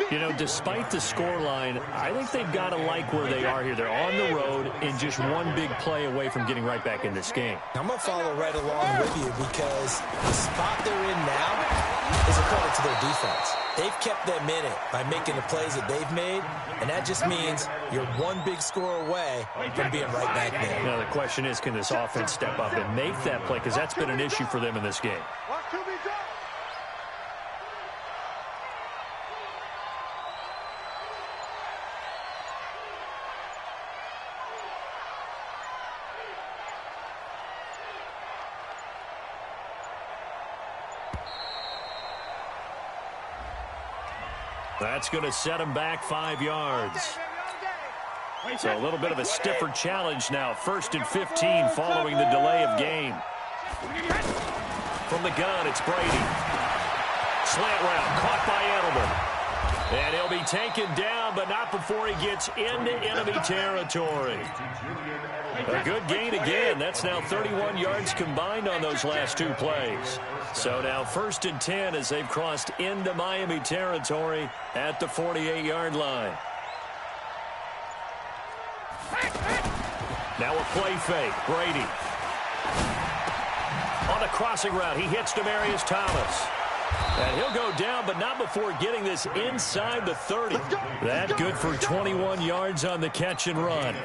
You know, despite the scoreline, I think they've got to like where they are here. They're on the road and just one big play away from getting right back in this game. I'm going to follow right along with you because the spot they're in now is a credit to their defense. They've kept them in it by making the plays that they've made, and that just means you're one big score away from being right back there. Now, the question is, can this offense step up and make that play? Because that's been an issue for them in this game. That's going to set him back 5 yards. So a little bit of a stiffer challenge now. 1st and 15 following the delay of game. From the gun, it's Brady. Slant route, caught by Edelman. And he'll be taken down, but not before he gets into enemy territory. A good gain again. That's now 31 yards combined on those last 2 plays. So now 1st and 10 as they've crossed into Miami territory at the 48-yard line. Now a play fake. Brady. On a crossing route, he hits Demaryius Thomas. And he'll go down, but not before getting this inside the 30. That good for 21 yards on the catch and run.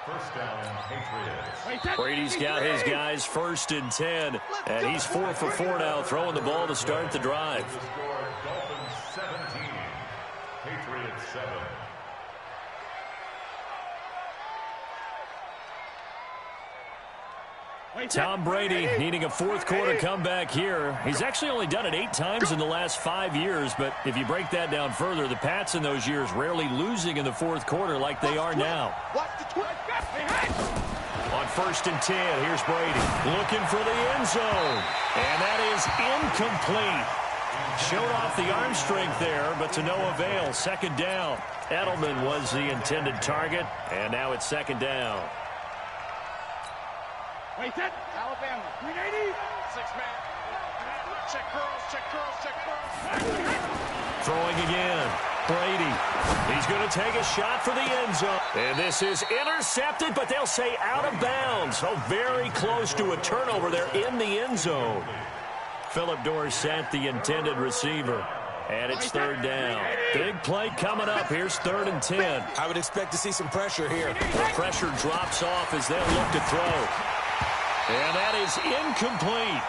First down, Patriots. Brady's got his guys 1st and 10, and he's 4 for 4 now, throwing the ball to start the drive. Score, Dolphins 17, Patriots 7. Tom Brady needing a 4th-quarter comeback here. He's actually only done it 8 times in the last 5 years, but if you break that down further, the Pats in those years rarely losing in the 4th quarter like they are now. On 1st and 10, here's Brady looking for the end zone, and that is incomplete. Showed off the arm strength there, but to no avail. 2nd down. Edelman was the intended target, and now it's 2nd down. Alabama. 380. 6-man. Check curls. Throwing again. Brady. He's going to take a shot for the end zone. And this is intercepted, but they'll say out of bounds. So very close to a turnover there in the end zone. Phillip Dorsett, the intended receiver. And it's 3rd down. Big play coming up. Here's 3rd and 10. I would expect to see some pressure here. The pressure drops off as they'll look to throw. And that is incomplete.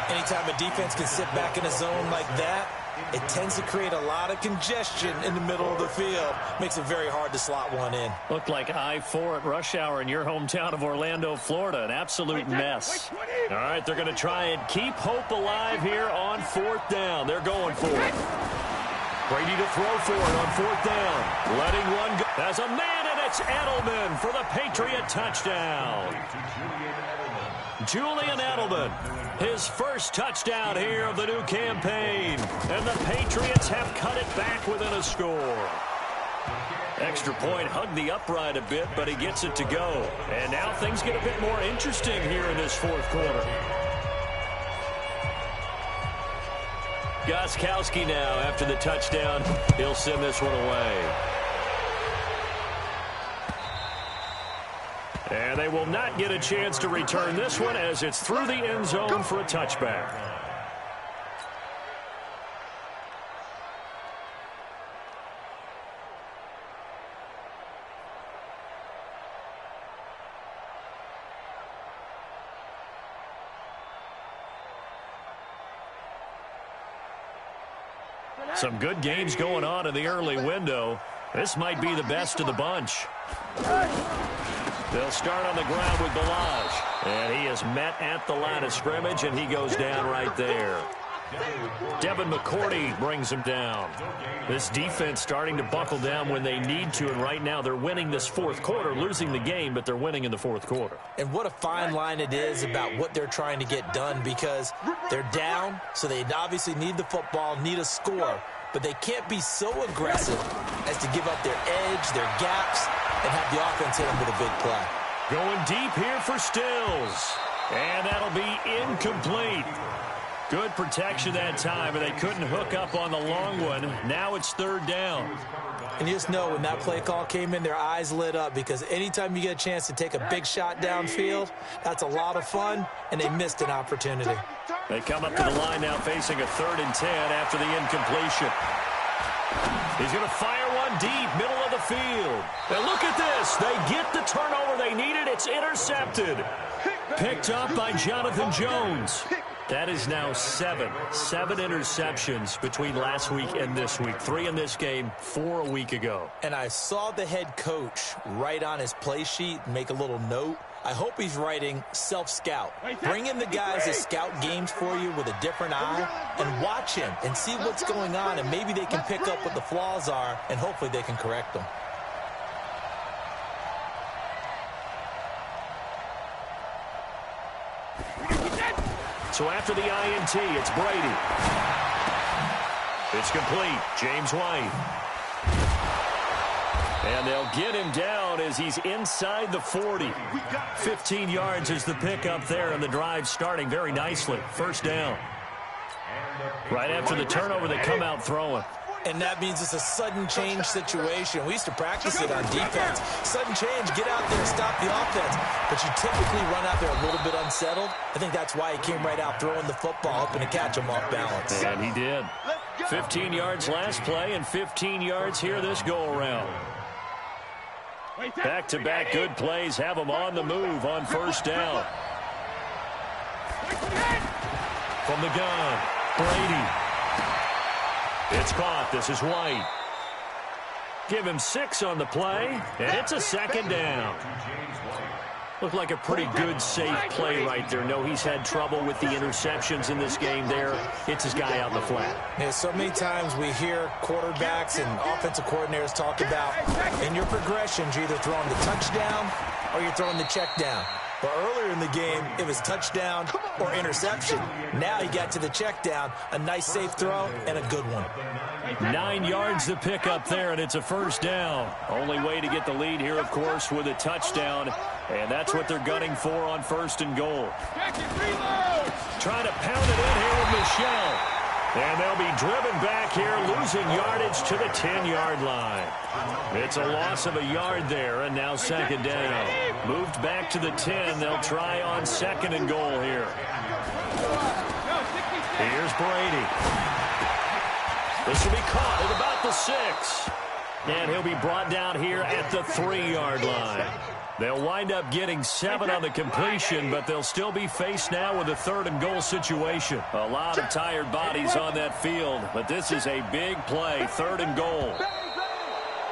Anytime a defense can sit back in a zone like that, it tends to create a lot of congestion in the middle of the field. Makes it very hard to slot one in. Looked like I-4 at rush hour in your hometown of Orlando, Florida. An absolute mess. All right, they're going to try and keep hope alive here on 4th down. They're going for it. Brady to throw for it on 4th down. Letting one go. As a man, and it's Edelman for the Patriot touchdown. Julian Edelman, his first touchdown here of the new campaign. And the Patriots have cut it back within a score. Extra point hugged the upright a bit, but he gets it to go. And now things get a bit more interesting here in this 4th quarter. Gostkowski now after the touchdown. He'll send this one away. And they will not get a chance to return this one as it's through the end zone for a touchback. Some good games going on in the early window. This might be the best of the bunch. They'll start on the ground with Balaj. And he is met at the line of scrimmage, and he goes down right there. Devin McCourty brings him down. This defense starting to buckle down when they need to, and right now they're winning this 4th quarter, losing the game, but they're winning in the 4th quarter. And what a fine line it is about what they're trying to get done, because they're down, so they obviously need the football, need a score, but they can't be so aggressive as to give up their edge, their gaps, and have the offense hit them with a big play. Going deep here for Stills. And that'll be incomplete. Good protection that time, and they couldn't hook up on the long one. Now it's 3rd down. And you just know when that play call came in, their eyes lit up, because anytime you get a chance to take a big shot downfield, that's a lot of fun, and they missed an opportunity. They come up to the line now facing a 3rd and 10 after the incompletion. He's going to fire one deep, middle of the field. And look at this. They get the turnover they needed. It's intercepted. Picked up by Jonathan Jones. That is now 7 interceptions between last week and this week. 3 in this game, 4 a week ago. And I saw the head coach write on his play sheet, make a little note. I hope he's writing self-scout. Bring in the guys that scout games for you with a different eye and watch him and see what's going on, and maybe they can pick up what the flaws are, and hopefully they can correct them. So after the INT, it's Brady. It's complete. James White. And they'll get him down as he's inside the 40. 15 yards is the pickup there, and the drive starting very nicely. 1st down. Right after the turnover, they come out throwing. And that means it's a sudden change situation. We used to practice it on defense. Sudden change, get out there, stop the offense. But you typically run out there a little bit unsettled. I think that's why he came right out throwing the football, hoping to catch him off balance. And he did. 15 yards last play and 15 yards here this go-around. Back-to-back good plays have them on the move on 1st down. From the gun, Brady. It's caught. This is White. Give him 6 on the play, and it's a 2nd down. Looked like a pretty good, safe play right there. No, he's had trouble with the interceptions in this game there. Hits his guy out in the flat. Yeah, so many times we hear quarterbacks and offensive coordinators talk about in your progressions, you're either throwing the touchdown or you're throwing the check down. But earlier in the game, it was touchdown or interception. Now he got to the check down, a nice safe throw, and a good one. 9 yards to pick up there, and it's a 1st down. Only way to get the lead here, of course, with a touchdown. And that's what they're gunning for on 1st and goal. Trying to pound it in here with Michelle. And they'll be driven back here, losing yardage to the 10-yard line. It's a loss of a yard there, and now 2nd down. Moved back to the 10. They'll try on 2nd and goal here. Here's Brady. This will be caught at about the 6. And he'll be brought down here at the 3-yard line. They'll wind up getting 7 on the completion, but they'll still be faced now with a 3rd and goal situation. A lot of tired bodies on that field, but this is a big play, 3rd and goal.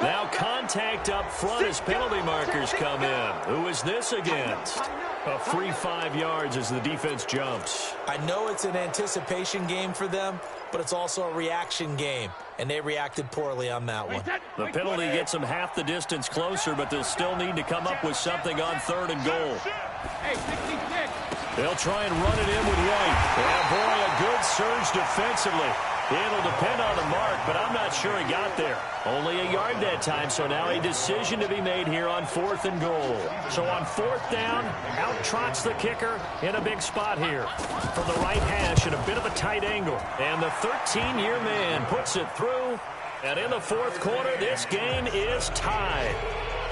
Now contact up front as penalty markers come in. Who is this against? A free 5 yards as the defense jumps. I know it's an anticipation game for them, but it's also a reaction game, and they reacted poorly on that one. The penalty gets them half the distance closer, but they'll still need to come up with something on 3rd and goal. They'll try and run it in with White. And boy, a good surge defensively. It'll depend on the mark, but I'm not sure he got there. Only a yard that time, so now a decision to be made here on 4th and goal. So on 4th down, out trots the kicker in a big spot here. From the right hash in a bit of a tight angle. And the 13-year man puts it through. And in the 4th quarter, this game is tied.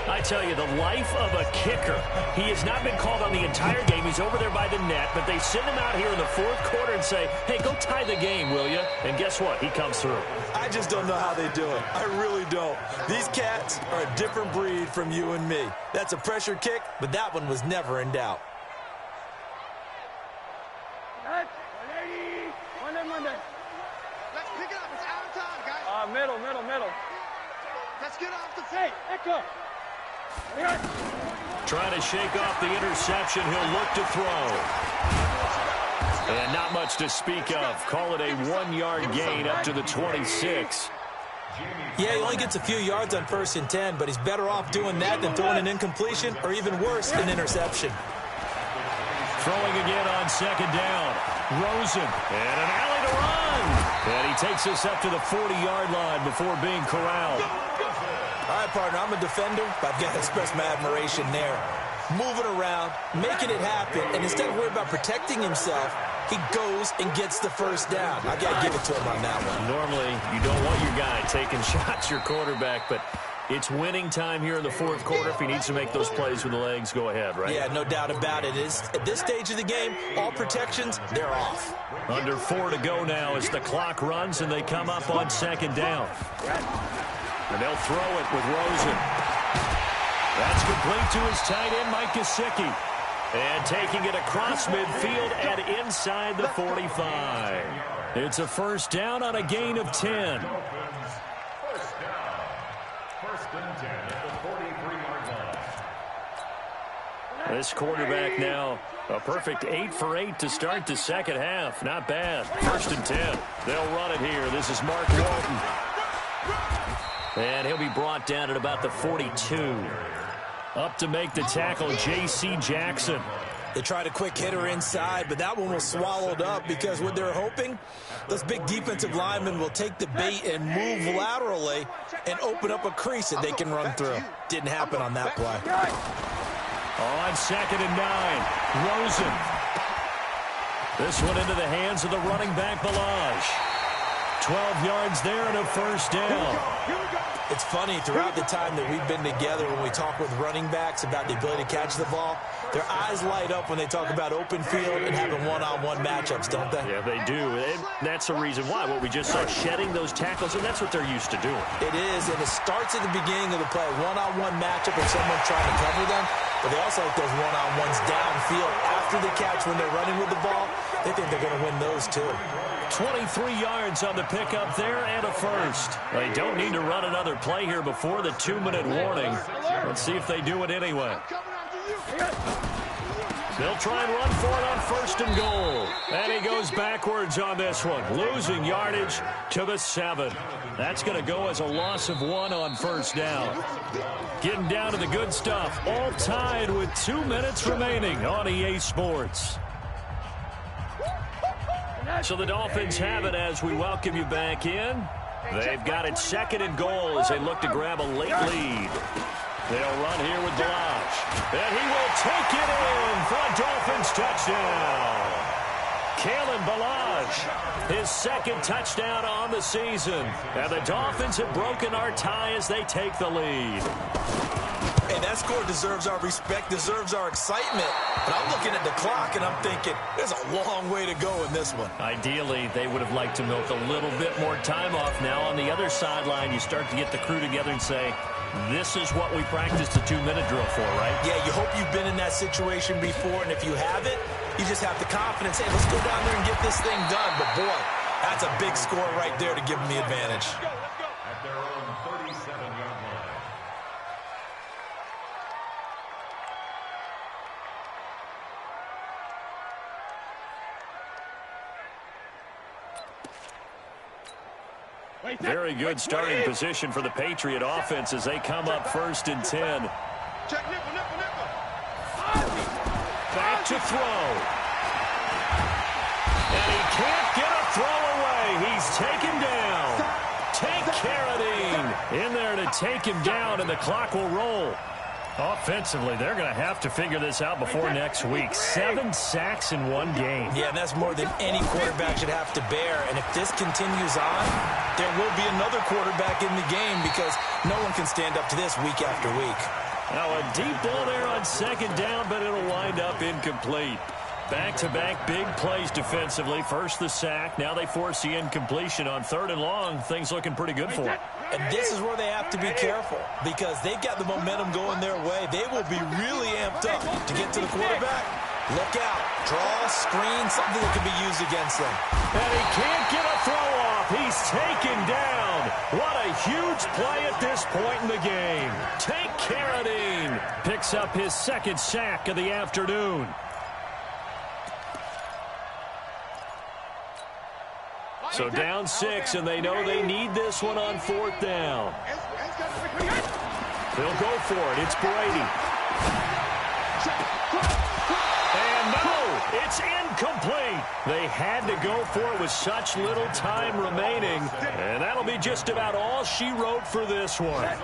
I tell you, the life of a kicker. He has not been called on the entire game. He's over there by the net, but they send him out here in the 4th quarter and say, hey, go tie the game, will you? And guess what? He comes through. I just don't know how they do it. I really don't. These cats are a different breed from you and me. That's a pressure kick, but that one was never in doubt. Let's pick it up. It's out of time, guys. Middle. Let's get off the field. Echo. Trying to shake off the interception. He'll look to throw. And not much to speak of. Call it a 1-yard gain up to the 26. Yeah, he only gets a few yards on 1st and 10, but he's better off doing that than throwing an incompletion or even worse, an interception. Throwing again on 2nd down. Rosen. And an alley to run. And he takes us up to the 40-yard line before being corralled. All right, partner, I'm a defender, but I've got to express my admiration there. Moving around, making it happen, and instead of worrying about protecting himself, he goes and gets the 1st down. I got to give it to him on that one. Normally, you don't want your guy taking shots, your quarterback, but it's winning time here in the 4th quarter. If he needs to make those plays with the legs, go ahead, right? Yeah, no doubt about it. At this stage of the game, all protections, they're off. Under 4 to go now as the clock runs and they come up on 2nd down. And they'll throw it with Rosen. That's complete to his tight end, Mike Gesicki. And taking it across midfield and inside the 45. It's a 1st down on a gain of 10. 1st and 10 at the 43-yard line. This quarterback now a perfect 8 for 8 to start the 2nd half. Not bad. 1st and 10. They'll run it here. This is Mark Walton. And he'll be brought down at about the 42. Up to make the tackle, J.C. Jackson. They tried a quick hitter inside, but that one was swallowed up because what they're hoping, those big defensive linemen will take the bait and move laterally and open up a crease that they can run through. Didn't happen on that play. On 2nd and 9, Rosen. This one into the hands of the running back, Balaj. 12 yards there and a 1st down. It's funny, throughout the time that we've been together, when we talk with running backs about the ability to catch the ball, their eyes light up when they talk about open field and having one-on-one matchups, don't they? Yeah, they do. And that's the reason why. What we just saw, shedding those tackles, and that's what they're used to doing. It is, and it starts at the beginning of the play. One-on-one matchup with someone trying to cover them, but they also like those one-on-ones downfield after the catch when they're running with the ball. They think they're going to win those, too. 23 yards on the pickup there and a 1st. They don't need to run another play here before the 2-minute warning. Let's see if they do it anyway. They'll try and run for it on 1st and goal. And he goes backwards on this one, losing yardage to the 7. That's going to go as a loss of 1 on 1st down. Getting down to the good stuff, all tied with 2 minutes remaining on EA Sports. So the Dolphins have it as we welcome you back in. They've got it 2nd and goal as they look to grab a late lead. They'll run here with Balaj. And he will take it in for a Dolphins touchdown. Kalen Balaj, his 2nd touchdown on the season. And the Dolphins have broken our tie as they take the lead. Hey, that score deserves our respect, deserves our excitement. But I'm looking at the clock, and I'm thinking, there's a long way to go in this one. Ideally, they would have liked to milk a little bit more time off now. On the other sideline, you start to get the crew together and say, This is what we practiced the 2-minute drill for, right? Yeah, you hope you've been in that situation before, and if you haven't, you just have the confidence, hey, let's go down there and get this thing done. But, boy, that's a big score right there to give them the advantage. At their own 37-yard line. Very good starting position for the Patriot offense as they come up 1st and 10. Check nickel. Back to throw. And he can't get a throw away. He's taken down. Tank Carradine in there to take him down, and the clock will roll. Offensively, they're going to have to figure this out before next week. 7 sacks in one game. Yeah, and that's more than any quarterback should have to bear. And if this continues on, there will be another quarterback in the game because no one can stand up to this week after week. Now a deep ball there on 2nd down, but it'll wind up incomplete. Back-to-back big plays defensively. First the sack. Now they force the incompletion on 3rd and long. Things looking pretty good for them. And this is where they have to be careful because they've got the momentum going their way. They will be really amped up to get to the quarterback. Look out. Draw, screen, something that can be used against them. And he can't get a throw off. He's taken down. What a huge play at this point in the game. Tank Carradine picks up his 2nd sack of the afternoon. So down 6, and they know they need this one on 4th down. They'll go for it. It's Brady. And no, it's incomplete. They had to go for it with such little time remaining. And that'll be just about all she wrote for this one.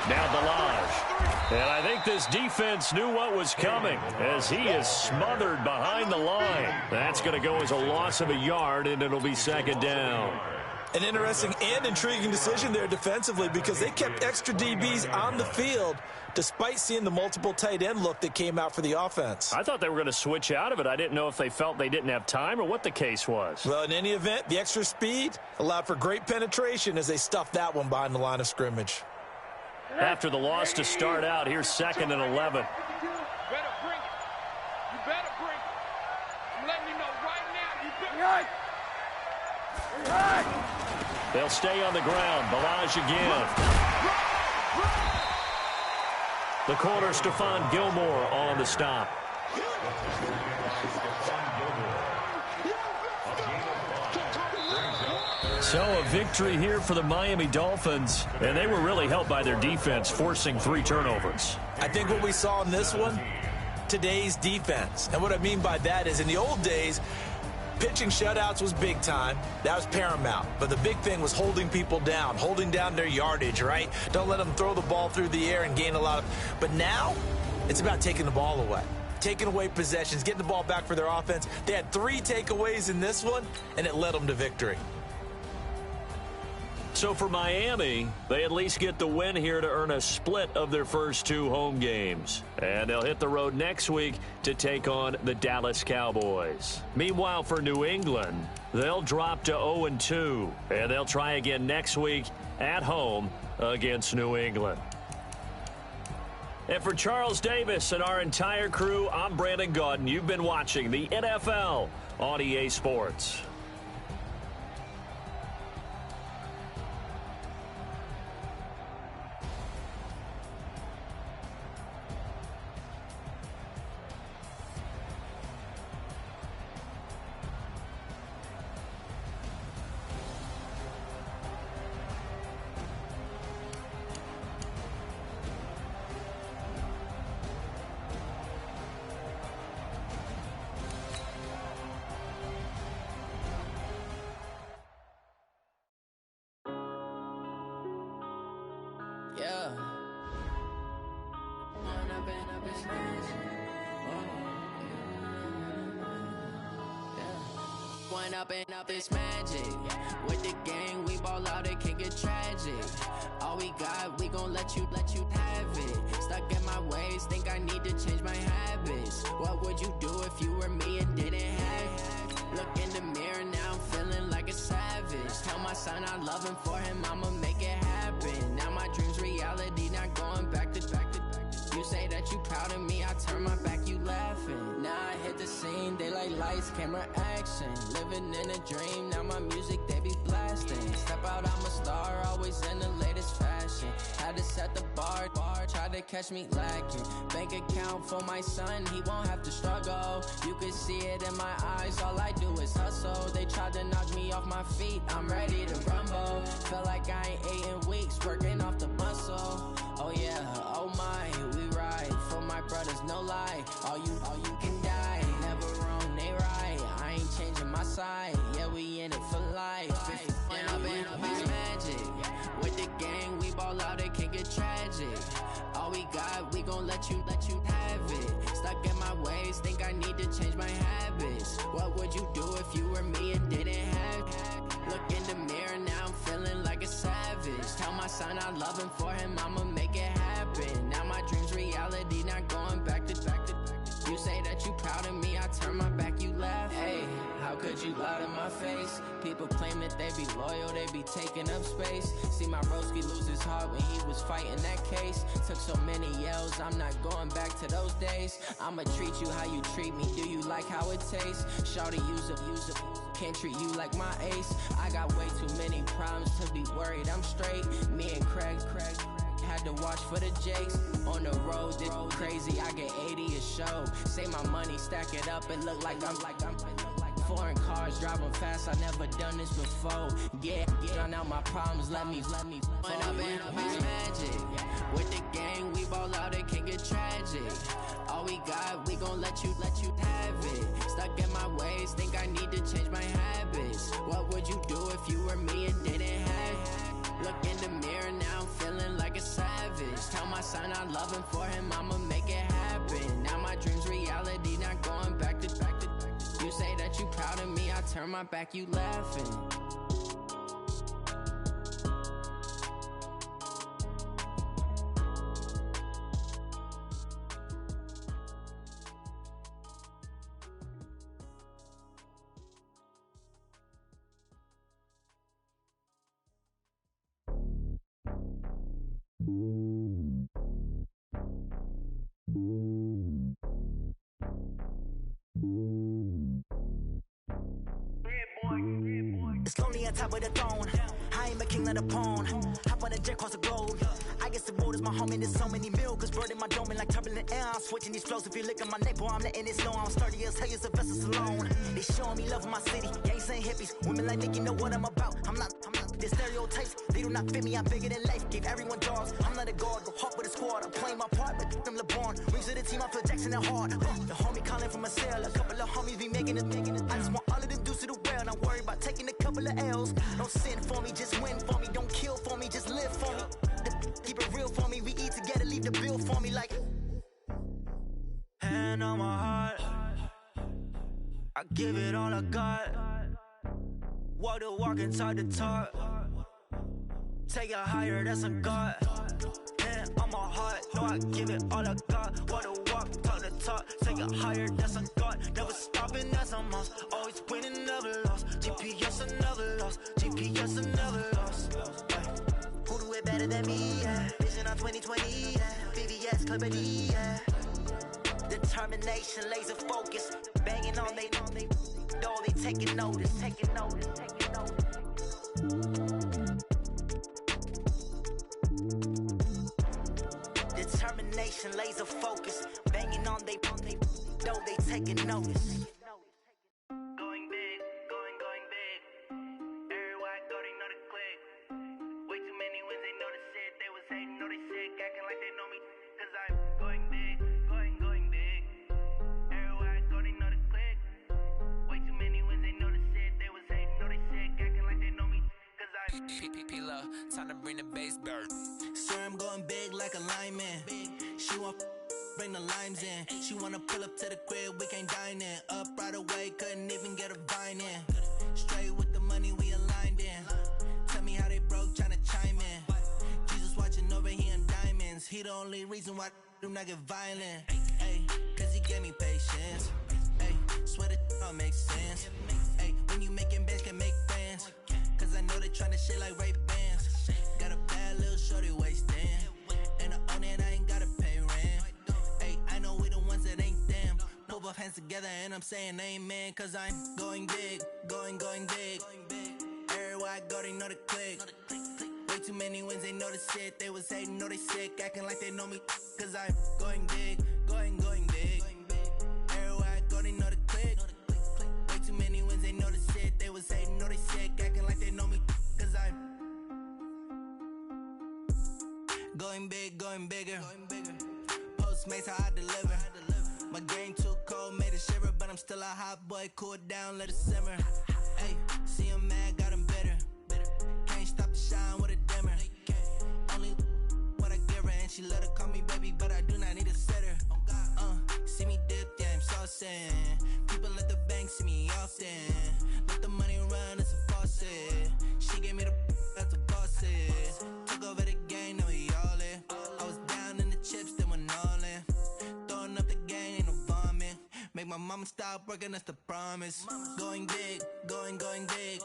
Now Delage. And I think this defense knew what was coming as he is smothered behind the line. That's going to go as a loss of a yard, and it'll be 2nd down. An interesting and intriguing decision there defensively because they kept extra DBs on the field despite seeing the multiple tight end look that came out for the offense. I thought they were going to switch out of it. I didn't know if they felt they didn't have time or what the case was. Well, in any event, the extra speed allowed for great penetration as they stuffed that one behind the line of scrimmage. After the loss to start out, here's 2nd and 11. You better bring it. You better bring it. I'm letting you know right now. You better. They'll stay on the ground. Delage again. The corner, Stephon Gilmore, on the stop. So a victory here for the Miami Dolphins, and they were really helped by their defense, forcing 3 turnovers. I think what we saw in this one, today's defense. And what I mean by that is in the old days, pitching shutouts was big time. That was paramount. But the big thing was holding people down, holding down their yardage, right? Don't let them throw the ball through the air and gain a lot of... But now, it's about taking the ball away. Taking away possessions, getting the ball back for their offense. They had 3 takeaways in this one, and it led them to victory. So for Miami, they at least get the win here to earn a split of their first 2 home games. And they'll hit the road next week to take on the Dallas Cowboys. Meanwhile, for New England, they'll drop to 0-2. And they'll try again next week at home against New England. And for Charles Davis and our entire crew, I'm Brandon Gaudin. You've been watching the NFL on EA Sports. Up this magic with the gang, we ball out, it can get tragic. All we got, we gon' let you have it. Stuck in my ways, think I need to change my habits. What would you do if you were me and didn't have? Look in the mirror, now I'm feeling like a savage. Tell my son I love him, for him I'ma make it happen. Now my dream's reality, not going back to. You say that you proud of me, I turn my back, you laughing. Now I hit the scene, daylight lights, camera action. Living in a dream, now my music they be blasting. Step out, I'm a star, always in the latest fashion. Had to set the bar, try to catch me lacking. Bank account for my son, he won't have to struggle. You can see it in my eyes, all I do is hustle. They tried to knock me off my feet, I'm ready to rumble. Felt like I ain't ate in weeks, working off the muscle. Oh yeah, oh my, we ride for my brothers, no lie. All you can die, never wrong, they right. I ain't changing my side, yeah, we in it for life. When I've been up is magic. With the gang, we ball out, it can get tragic. All we got, we gon' let you have it. Stuck in my ways, think I need to change my habits. What would you do if you were me and didn't have? Look in the mirror, now I'm feeling like a savage. Tell my son I love him, for him I'ma make it happen. Now my dream's reality, not going back to. You say that you proud of me, I turn my back, you laugh. Hey, how could you lie to my face? People claim that they be loyal, they be taking up space. See my broski lose his heart when he was fighting that case. Took so many yells, I'm not going back to those days. I'ma treat you how you treat me, do you like how it tastes? Shawty, use it, can't treat you like my ace. I got way too many problems to be worried, I'm straight. Me and Craig had to watch for the Jakes. On the road, this crazy, I get 80 a show. Say my money, stack it up, it look like I'm foreign cars, driving fast, I never done this before. Yeah, drown out my problems, let me When I've been up is magic. With the gang, we ball out, it can get tragic. All we got, we gon' let you have it. Stuck in my ways, think I need to change my habits. What would you do if you were me and didn't have? Look in the mirror, now I'm feeling like a savage. Tell my son I love him, for him I'ma make it happen. Now my dream's reality, not going back to. You say that you proud of me, I turn my back, you laughing. It's lonely on top of the throne. I ain't a king, not a pawn. Hop on a jet across the globe. I guess the road is my home and there's so many milkers burning my dome and like turbulent air. I'm switching these flows. If you look at my neck, boy, I'm letting it slow. I'm sturdy as hell, as a vessel alone. They showing me love in my city. Gangs and hippies, women like Nick, you know what I'm about. I'm not the stereotypes. They do not fit me. I'm bigger than life. Give everyone dogs. I'm not a guard. Go hard with a squad. I'm playing my part, but them LeBron. Rings to the team. I feel Jackson and hard. The homie calling from a cell. A couple of homies be making it. I just want all of them dudes to the well. Not worry about taking a couple of L's. Don't sin for me, just win for me. Don't kill for me, just live for me. Keep it real for me. We eat together, leave the bill for me like. Hand on my heart, I give it all I got. Walk the walk and talk the talk. Take it higher, that's a God. Hand on my heart, no, I give it all I got. Walk the walk, talk the talk. Take it higher, that's a God. Never stopping, that's a must. Always winning, never lost. GPS, I never lost. GPS, I never lost. Who do it better than me? Yeah. Vision on 2020, yeah. VVS, Clippity, yeah. Determination, laser focus. Banging on they taking notice. Determination, laser focus. Banging on they taking notice. Going big, going big. Everywhere I go, they know the click. Way too many wins, they know the shit. They was hating, know they sick, acting like they know me. Cause I'm going big, going big. Everywhere I go, they know the click. Way too many wins, they know the shit. They was hating, know they sick, acting like they know me. Cause I'm P-P-P-Low, time to bring the bass bird. Swear I'm going big like a lineman. She want bring the limes in. She wanna pull up to the crib, we can't dine in. Up right away, couldn't even get a vine in. Straight with the money, we aligned in. Tell me how they broke, tryna chime in. Jesus watching over here in diamonds. He the only reason why do not get violent. Ay, cause he gave me patience. Ay, Swear the don't make sense. Hey, when you making bands, can make fans. Cause I know they tryna shit like Ray-Bans. Got a bad little shorty wasting. And I own it, I ain't gotta pay rent. Hey, I know we the ones that ain't them. Put both hands together and I'm saying amen. Cause I'm going big, going big. Everywhere I go, they know the click. Way too many wins, they know the shit. They was hating, know they sick, acting like they know me. Cause I'm going big, going big. Everywhere I go, they know the click. Way too many wins, they know the shit. They was hating, know they sick, acting like they know me. Cause I'm going big, going bigger. Postmates, how I deliver. My game too cold, made it shiver. But I'm still a hot boy, cool it down, let it simmer. Hey, see him mad, got him bitter. Can't stop the shine with a dimmer. Only what I give her, and she let her call me baby, but I do not need a sitter. See me dip, yeah, I'm saucing. People at the bank see me often. Let the money run, it's a faucet. She gave me the that's a bosses. Took over the game, now we all in. I was down in the chips, then went all in. Throwing up the gang, ain't no vomit. Make my mama stop working, that's the promise. Going big, going big.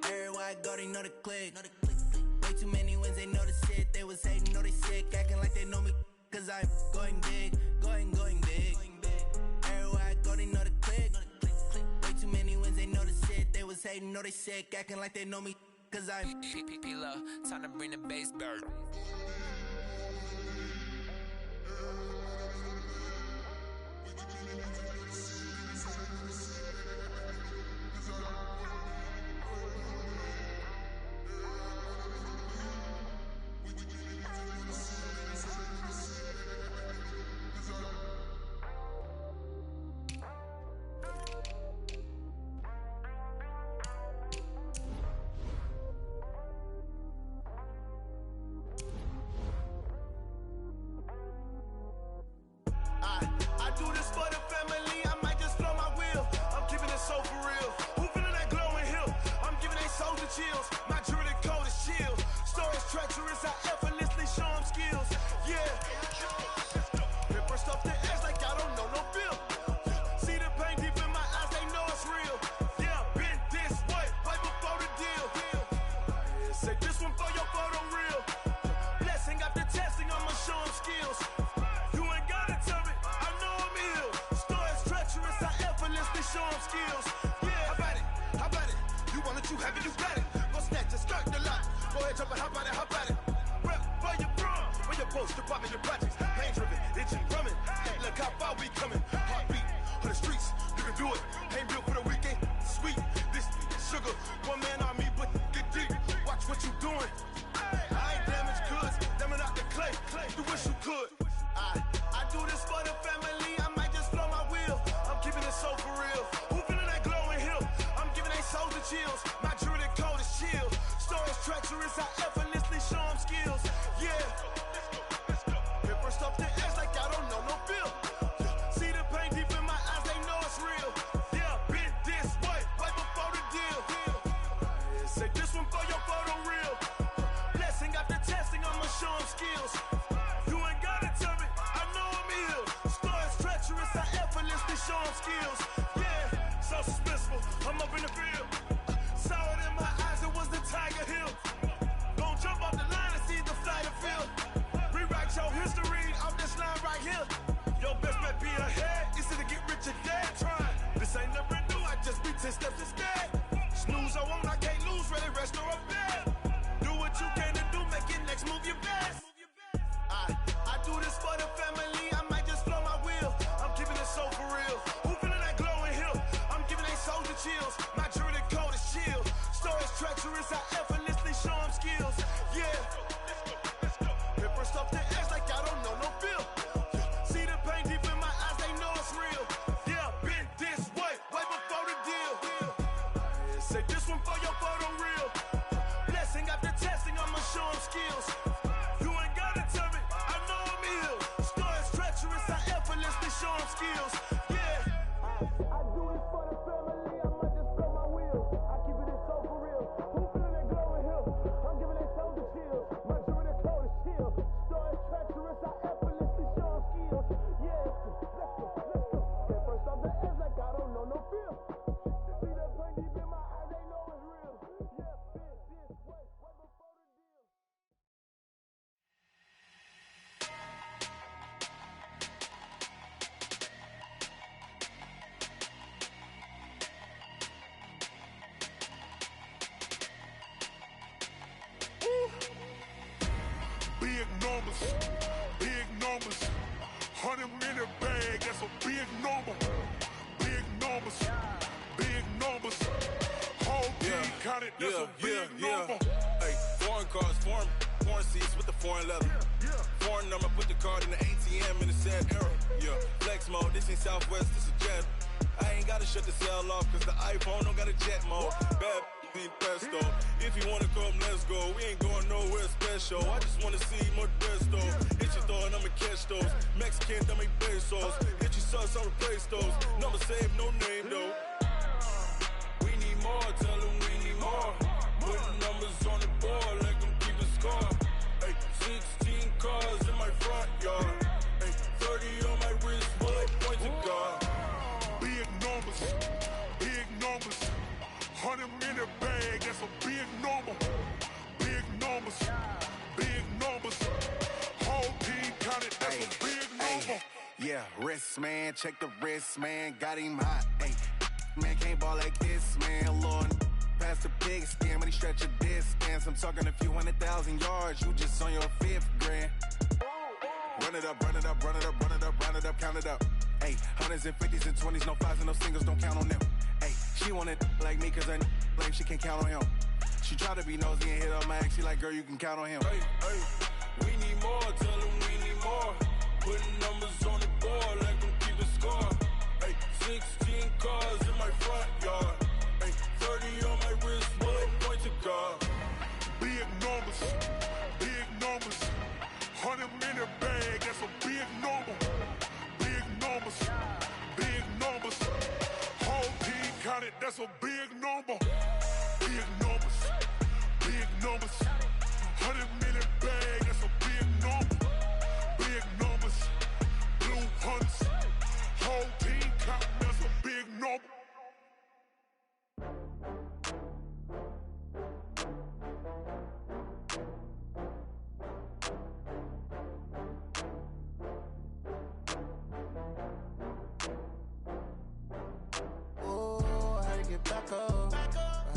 Everywhere I go, they know the click. Way too many wins, they know the shit. They was hating, know they sick, acting like they know me. Cause I'm going big, going big. Everywhere I go, they know the click. Way too many wins, they know the shit. They was hating, know they sick, acting like they know me. Cause I'm P-Lo, time to bring the bass bird. I do this for the family, I might just blow my wheel. I'm keeping it so for real. Who feeling that glowing hill? I'm giving they souls the chills. My jewelry cold is chill. Stories treacherous, I effortlessly show them skills. Yeah. Hip burst off the edge like I don't know no feel. See the pain deep in my eyes, they know it's real. Yeah, been this way, right before the deal. Say this one for your photo real. Blessing after testing, I'ma show them skills. You ain't gotta tell me, I know I'm ill. Stories treacherous, I effortlessly show them skills. Yeah, how about it? You want it, you have it, you got it. Go snatch it, start the lot. Go ahead, jump it, how about it? Rep for your prom, for your poster, popping your projects. Pain driven, itching, drumming. Hey, look how far we coming. Heartbeat on the streets, you can do it. Ain't built for the weekend, sweet. This sugar, one man army, but get deep. Watch what you doing. I ain't damaged goods, damn it out the clay. You wish you could. I do this for the family, I might just blow my wheel. I'm keeping it so for real. Who feeling that glowing hill? I'm giving they souls the chills. My jewelry cold is chill. Stories treacherous, I effortlessly show them skills. Yeah. Hip burst off the edge like I don't know no feel. See the pain deep in my eyes, they know it's real. Yeah, been this way, right before the deal. Say this one for your photo real. Blessing after testing, I'ma show them skills. You ain't gotta tell me, I know I'm ill. Stories treacherous, I effortlessly show them skills. Yeah, so suspenseful, I'm up in the field. Saw it in my eyes, it was the Tiger Hill. Gon' jump off the line and see the flight of field. Rewrite your history off this line right here. Your best bet be ahead, easy to get rich or dead trying. This ain't never new, I just be 10 steps instead. Snooze I won't, I can't lose, ready, rest or up bed. Do what you can to do, make it next move your best. I do this for the family, I might just blow my wheel. I'm keeping it so for real. Who feeling that glowing hill? I'm giving they souls the chills. My jewelry cold is chill. Stories treacherous, I effortlessly show them skills. Yeah. Hip burst off the edge like I don't know no feel. See the pain deep in my eyes, they know it's real. Yeah, been this way, right before the deal. Say this one for your photo real. That's a big number. Hey, foreign cars, foreign seats with the foreign leather. Foreign number, put the card in the ATM in the sad era. Yeah, flex mode, this ain't Southwest, this is jet. I ain't gotta shut the cell off, cause the iPhone don't got a jet mode. Bad need pesto. If you wanna come, let's go. We ain't going nowhere special. I just wanna see more desto. Hit your throw and I'ma catch those. Mexican, dummy pesos. Hit your sauce, I'll replace those. Number saved, no name though. We need more, tell them we need more. Putting numbers on the board, let them keep the score. Hey, 16 cars in my front yard. Hey, 30 on my wrist, bullet point to God. Big numbers, big numbers. 100 minute bag, that's a big number. Big numbers, big numbers. Whole team counted, that's a big number. Yeah, wrist man, check the wrist man, got him hot. Ay, man can't ball like this, man. Lord, past the big skin, when he stretch a distance. I'm talking a few 100,000 yards, you just on your 5th grand. Run it up, run it up, run it up, run it up, run it up, count it up. Ay, 100s and 50s and 20s, no 5s and no singles, don't count on them. Ay, she want it like me, cause her lame, she can't count on him. She try to be nosy and hit up my ex, she like, girl, you can count on him. Hey, we need more, tell them we need more. Putting numbers on the board, let them keep the score. Hey, 16 cars in my front yard. Hey, 30 on my wrist, bullet point to God. Big numbers, big numbers. 100 minute bag, that's a big number. Big numbers, big numbers. Whole team counted, that's a big number. Big numbers, big numbers. 100 minute bag, that's a big number. Big numbers, blue hunts. Whole team counting, that's a big number. Back up. I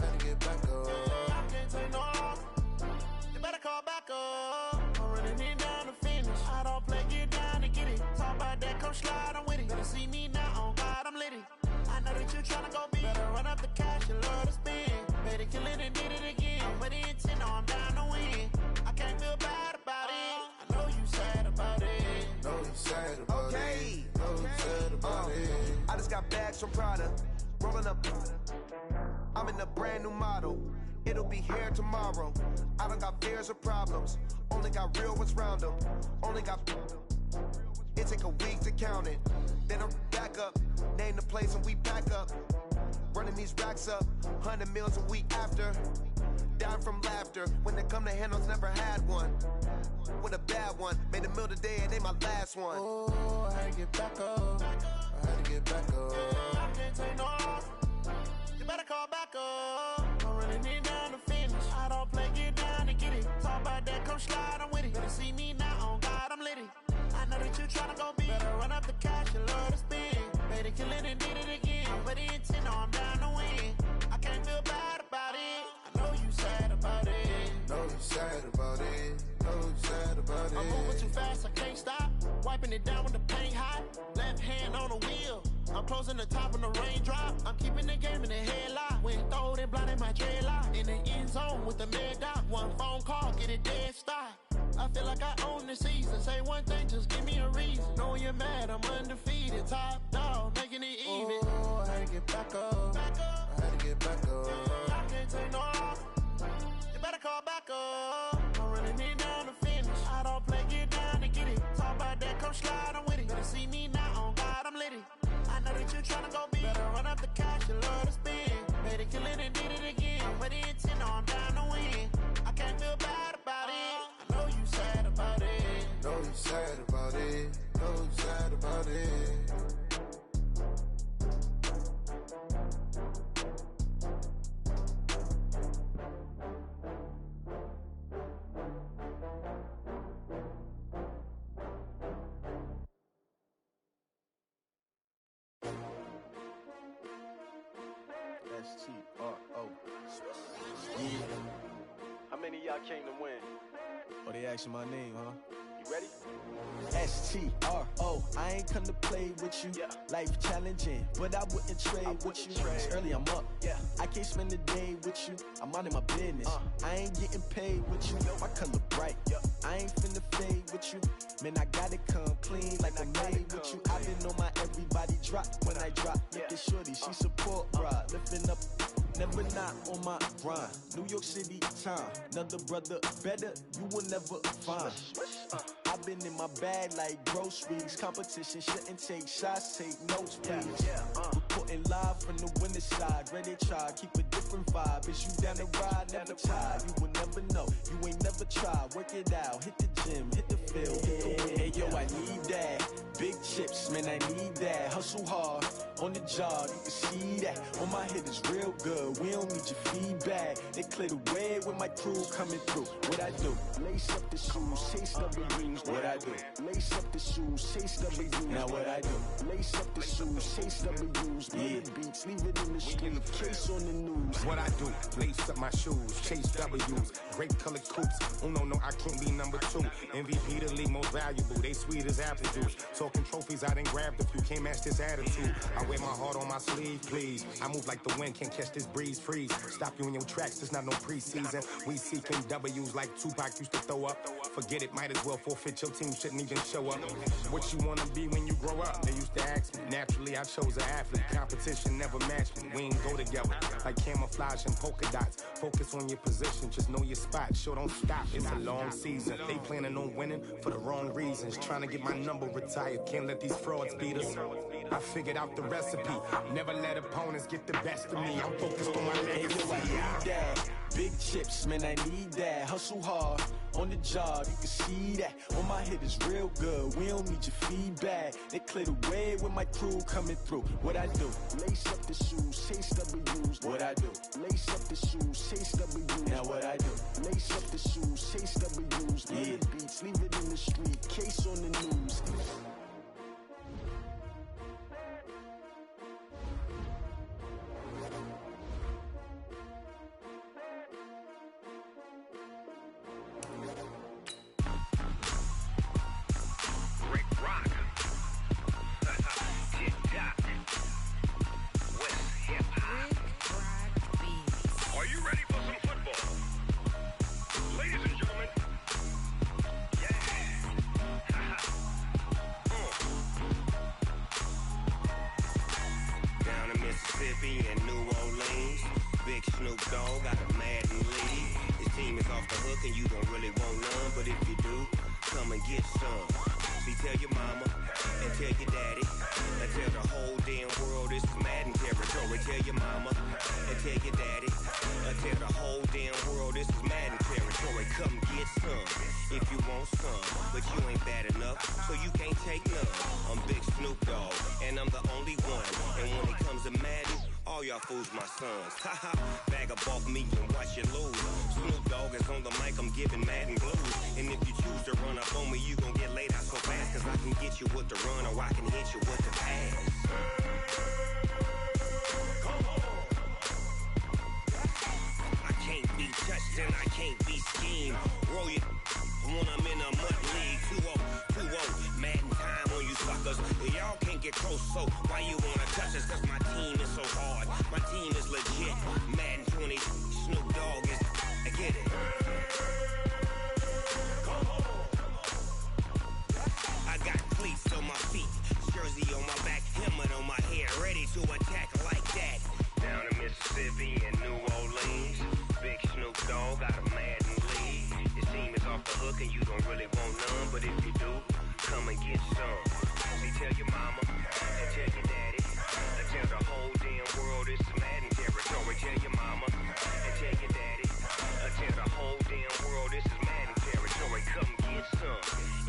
had to get back up. I can't take no loss. You better call back up. I'm running it down to finish. I don't play, get down to get it. Talk about that, come slide, I'm with it. Better see me now, on God, I'm litty. I know that you tryna go big. Better run up the cash, you love to spend. Better kill it and did it again. I'm with the intent, no, I'm down to win. I can't feel bad about it. I know you sad about it. Know you sad about it. Know you sad about it. I just got bags from Prada. Rolling up. I'm in a brand new model. It'll be here tomorrow. I don't got fears or problems. Only got real ones round them. Only got. It take a week to count it. Then I'm back up. Name the place and we back up. Running these racks up. 100 meals a week after. Down from laughter. When they come to handles, never had one. With a bad one. Made a meal today and they my last one. Oh, I had to get back up. I had to get back up. I can't take no loss. You better call back up. I'm running it down to finish. I don't play, get down to get it. Talk about that, come slide, I'm with it. Better see me now, on God, I'm litty. I know that you tryna go big. Better run up the cash, you love to spend. Better kill it and did it again. But the intent, no, I'm down to win. I can't feel bad about it. I know you sad about it. Know you sad about it. Know you sad about it. I'm moving too fast, I can't stop. Wiping it down with the paint hot. Left hand on the wheel. I'm closing the top when the raindrop. I'm keeping the game in the headlock. When throwed and blinded my dreadlock. In the end zone with the mad dot. One phone call, get it dead stop. I feel like I own the season. Say one thing, just give me a reason. Knowing you're mad, I'm undefeated. Top dog, making it even. Oh, I had to get back up. I had to get back up. I can't take no loss. You better call back up. I'm running it down to finish. I don't play, get down to get it. Talk about that, come slide, I'm with it. Better see me now, on God, I'm litty. I know that you tryna go big. Better run up the cash, you love to spend. Better kill it and did it again. But the intent, no, I'm down to win. I can't feel bad about it. I know you sad about it. Know you sad about it. Know you sad about it. S-T-R-O. Yeah. How many of y'all came to win? Oh, they asking my name, huh? You ready? S-T-R-O. I ain't come to play with you. Life challenging, but I wouldn't trade with you. It's early, I'm up. I can't spend the day with you. I'm minding my business. I ain't getting paid with you. My color bright. I ain't finna fade with you. Man, I gotta come clean like I'm made with you. I've been on my everybody drop when I drop. Look at shorty, she support, bruh. Lifting up, never not on my grind. New York City time, another brother better, you will never find. I've been in my bag like groceries. Competition shouldn't take shots, take notes, please. Reporting live from the winter side. Ready to try, keep a different vibe. Is you down the ride, never tired. You will never know, you ain't never tried. Work it out, hit the gym, hit the field, hit the wind. Hey yo, I need that. Big chips, man, I need that. Hustle hard, on the job, you can see that. On my hit is real good, we don't need your feedback. They clear the way with my crew coming through. What I do? Lace up the shoes, chase W's. What I do? Lace up the shoes, chase W's. Now what I do? Lace up the shoes, chase W's. Yeah. Beats, leave it in the street, case on the news. What I do? Lace up my shoes, chase W's. Great colored coops. Oh no, I can't be number 2. MVP the league most valuable. They sweet as apple juice. Talking trophies, I done grabbed a few. Can't match this attitude. I wear my heart on my sleeve, please. I move like the wind, can't catch this breeze, freeze. Stop you in your tracks, there's not no preseason. We seeking W's like Tupac used to throw up. Forget it, might as well forfeit. Your team shouldn't even show up. What you wanna be when you grow up? They used to ask me. Naturally, I chose an athlete. Competition never matched me. We ain't go together like camouflage and polka dots. Focus on your position, just know your spot. Sure, don't stop. It's a long season. They planning on winning for the wrong reasons. Trying to get my number retired. Can't let these frauds beat us. I figured out the recipe. Never let opponents get the best of me. I'm focused on my legacy. I need that. Big chips, man, I need that. Hustle hard, on the job, you can see that. On my hit is real good, we don't need your feedback. They clear the way with my crew coming through. What I do? Lace up the shoes, chase W's. What I do? Lace up the shoes, chase W's. Now what I do? Lace up the shoes, chase W's. Yeah. Beats, leave it in the street, case on the news. Fools my sons. Haha, bag up off me and watch you lose. Snoop Dogg is on the mic, I'm giving Madden blues. And if you choose to run up on me, you gon' get laid out so fast. Cause I can get you with the run or I can hit you with the pass. I can't be touched and I can't be schemed. Roll you when I'm in a mud league. 2-0, Madden time on you suckers. Y'all can't get close, so why you wanna touch us? Cause my team is so hard. My team is legit. Madden 20, Snoop Dogg is. I get it. I got cleats on my feet, jersey on my back, helmet on my head, ready to attack like that. Down in Mississippi and New Orleans, big Snoop Dogg got a Madden lead. Your team is off the hook and you don't really want none, but if you do, come and get some. See, tell your mama and tell your daddy. Tell the whole damn world it's Madden territory. Tell your mama and tell your daddy. Tell the whole damn world this is Madden territory. Come get some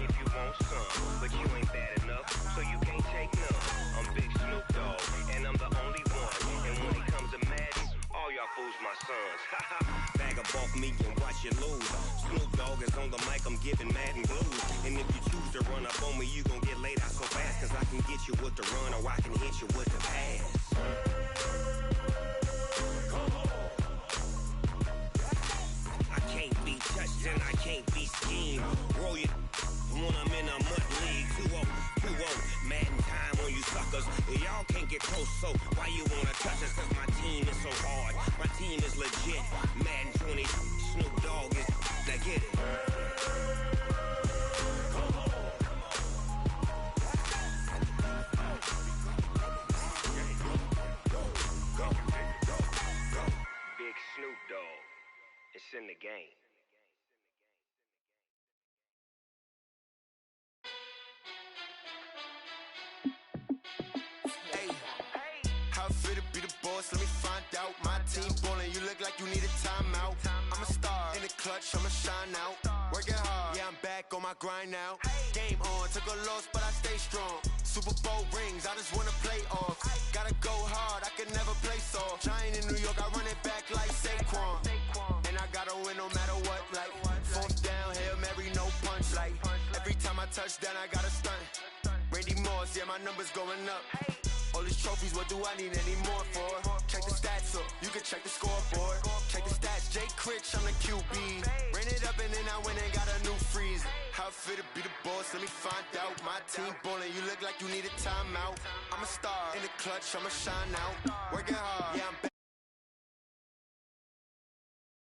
if you want some, but you ain't bad enough, so you can't take none. I'm Big Snoop Dogg, and I'm the only one. And when it comes to Madden, all y'all fools my sons. Bag up off me and watch you lose. Snoop Dogg is on the mic, I'm giving Madden blues. And if you choose to run up on me, you gon' get laid out so fast. Cause I can get you with the run or I can hit you with the pass. I can't be touched and I can't be schemed. Roll you when I'm in a mud league. 2-0, Y'all can't get close, so why you wanna touch us? Cause my team is so hard. My team is legit. Madden 20, Snoop Dogg is that get it. Big Snoop Dogg. It's in the game. How fit to be the boss? Let me find out. My team ballin', you look like you need a timeout. I'm a star in the clutch, I'ma shine out. Working hard, yeah, I'm back on my grind now. Game on, took a loss, but I stay strong. Super Bowl rings, I just wanna play off. Gotta go hard, I can never play soft. Giant in New York, I run it back like Saquon. And I gotta win no matter what, like fourth down, Hail Mary, no punch. Like every time I touch down, I gotta stunt. Randy Moss, yeah, my numbers going up. All these trophies, what do I need any more for? Check the stats up, you can check the scoreboard. Check the stats, Jay Critch, I'm the QB. Ran it up and then I went and got a new freeze. How fit to be the boss, let me find out. My team ballin', you look like you need a timeout. I'm a star in the clutch, I'ma shine out. Working hard, yeah, I'm back.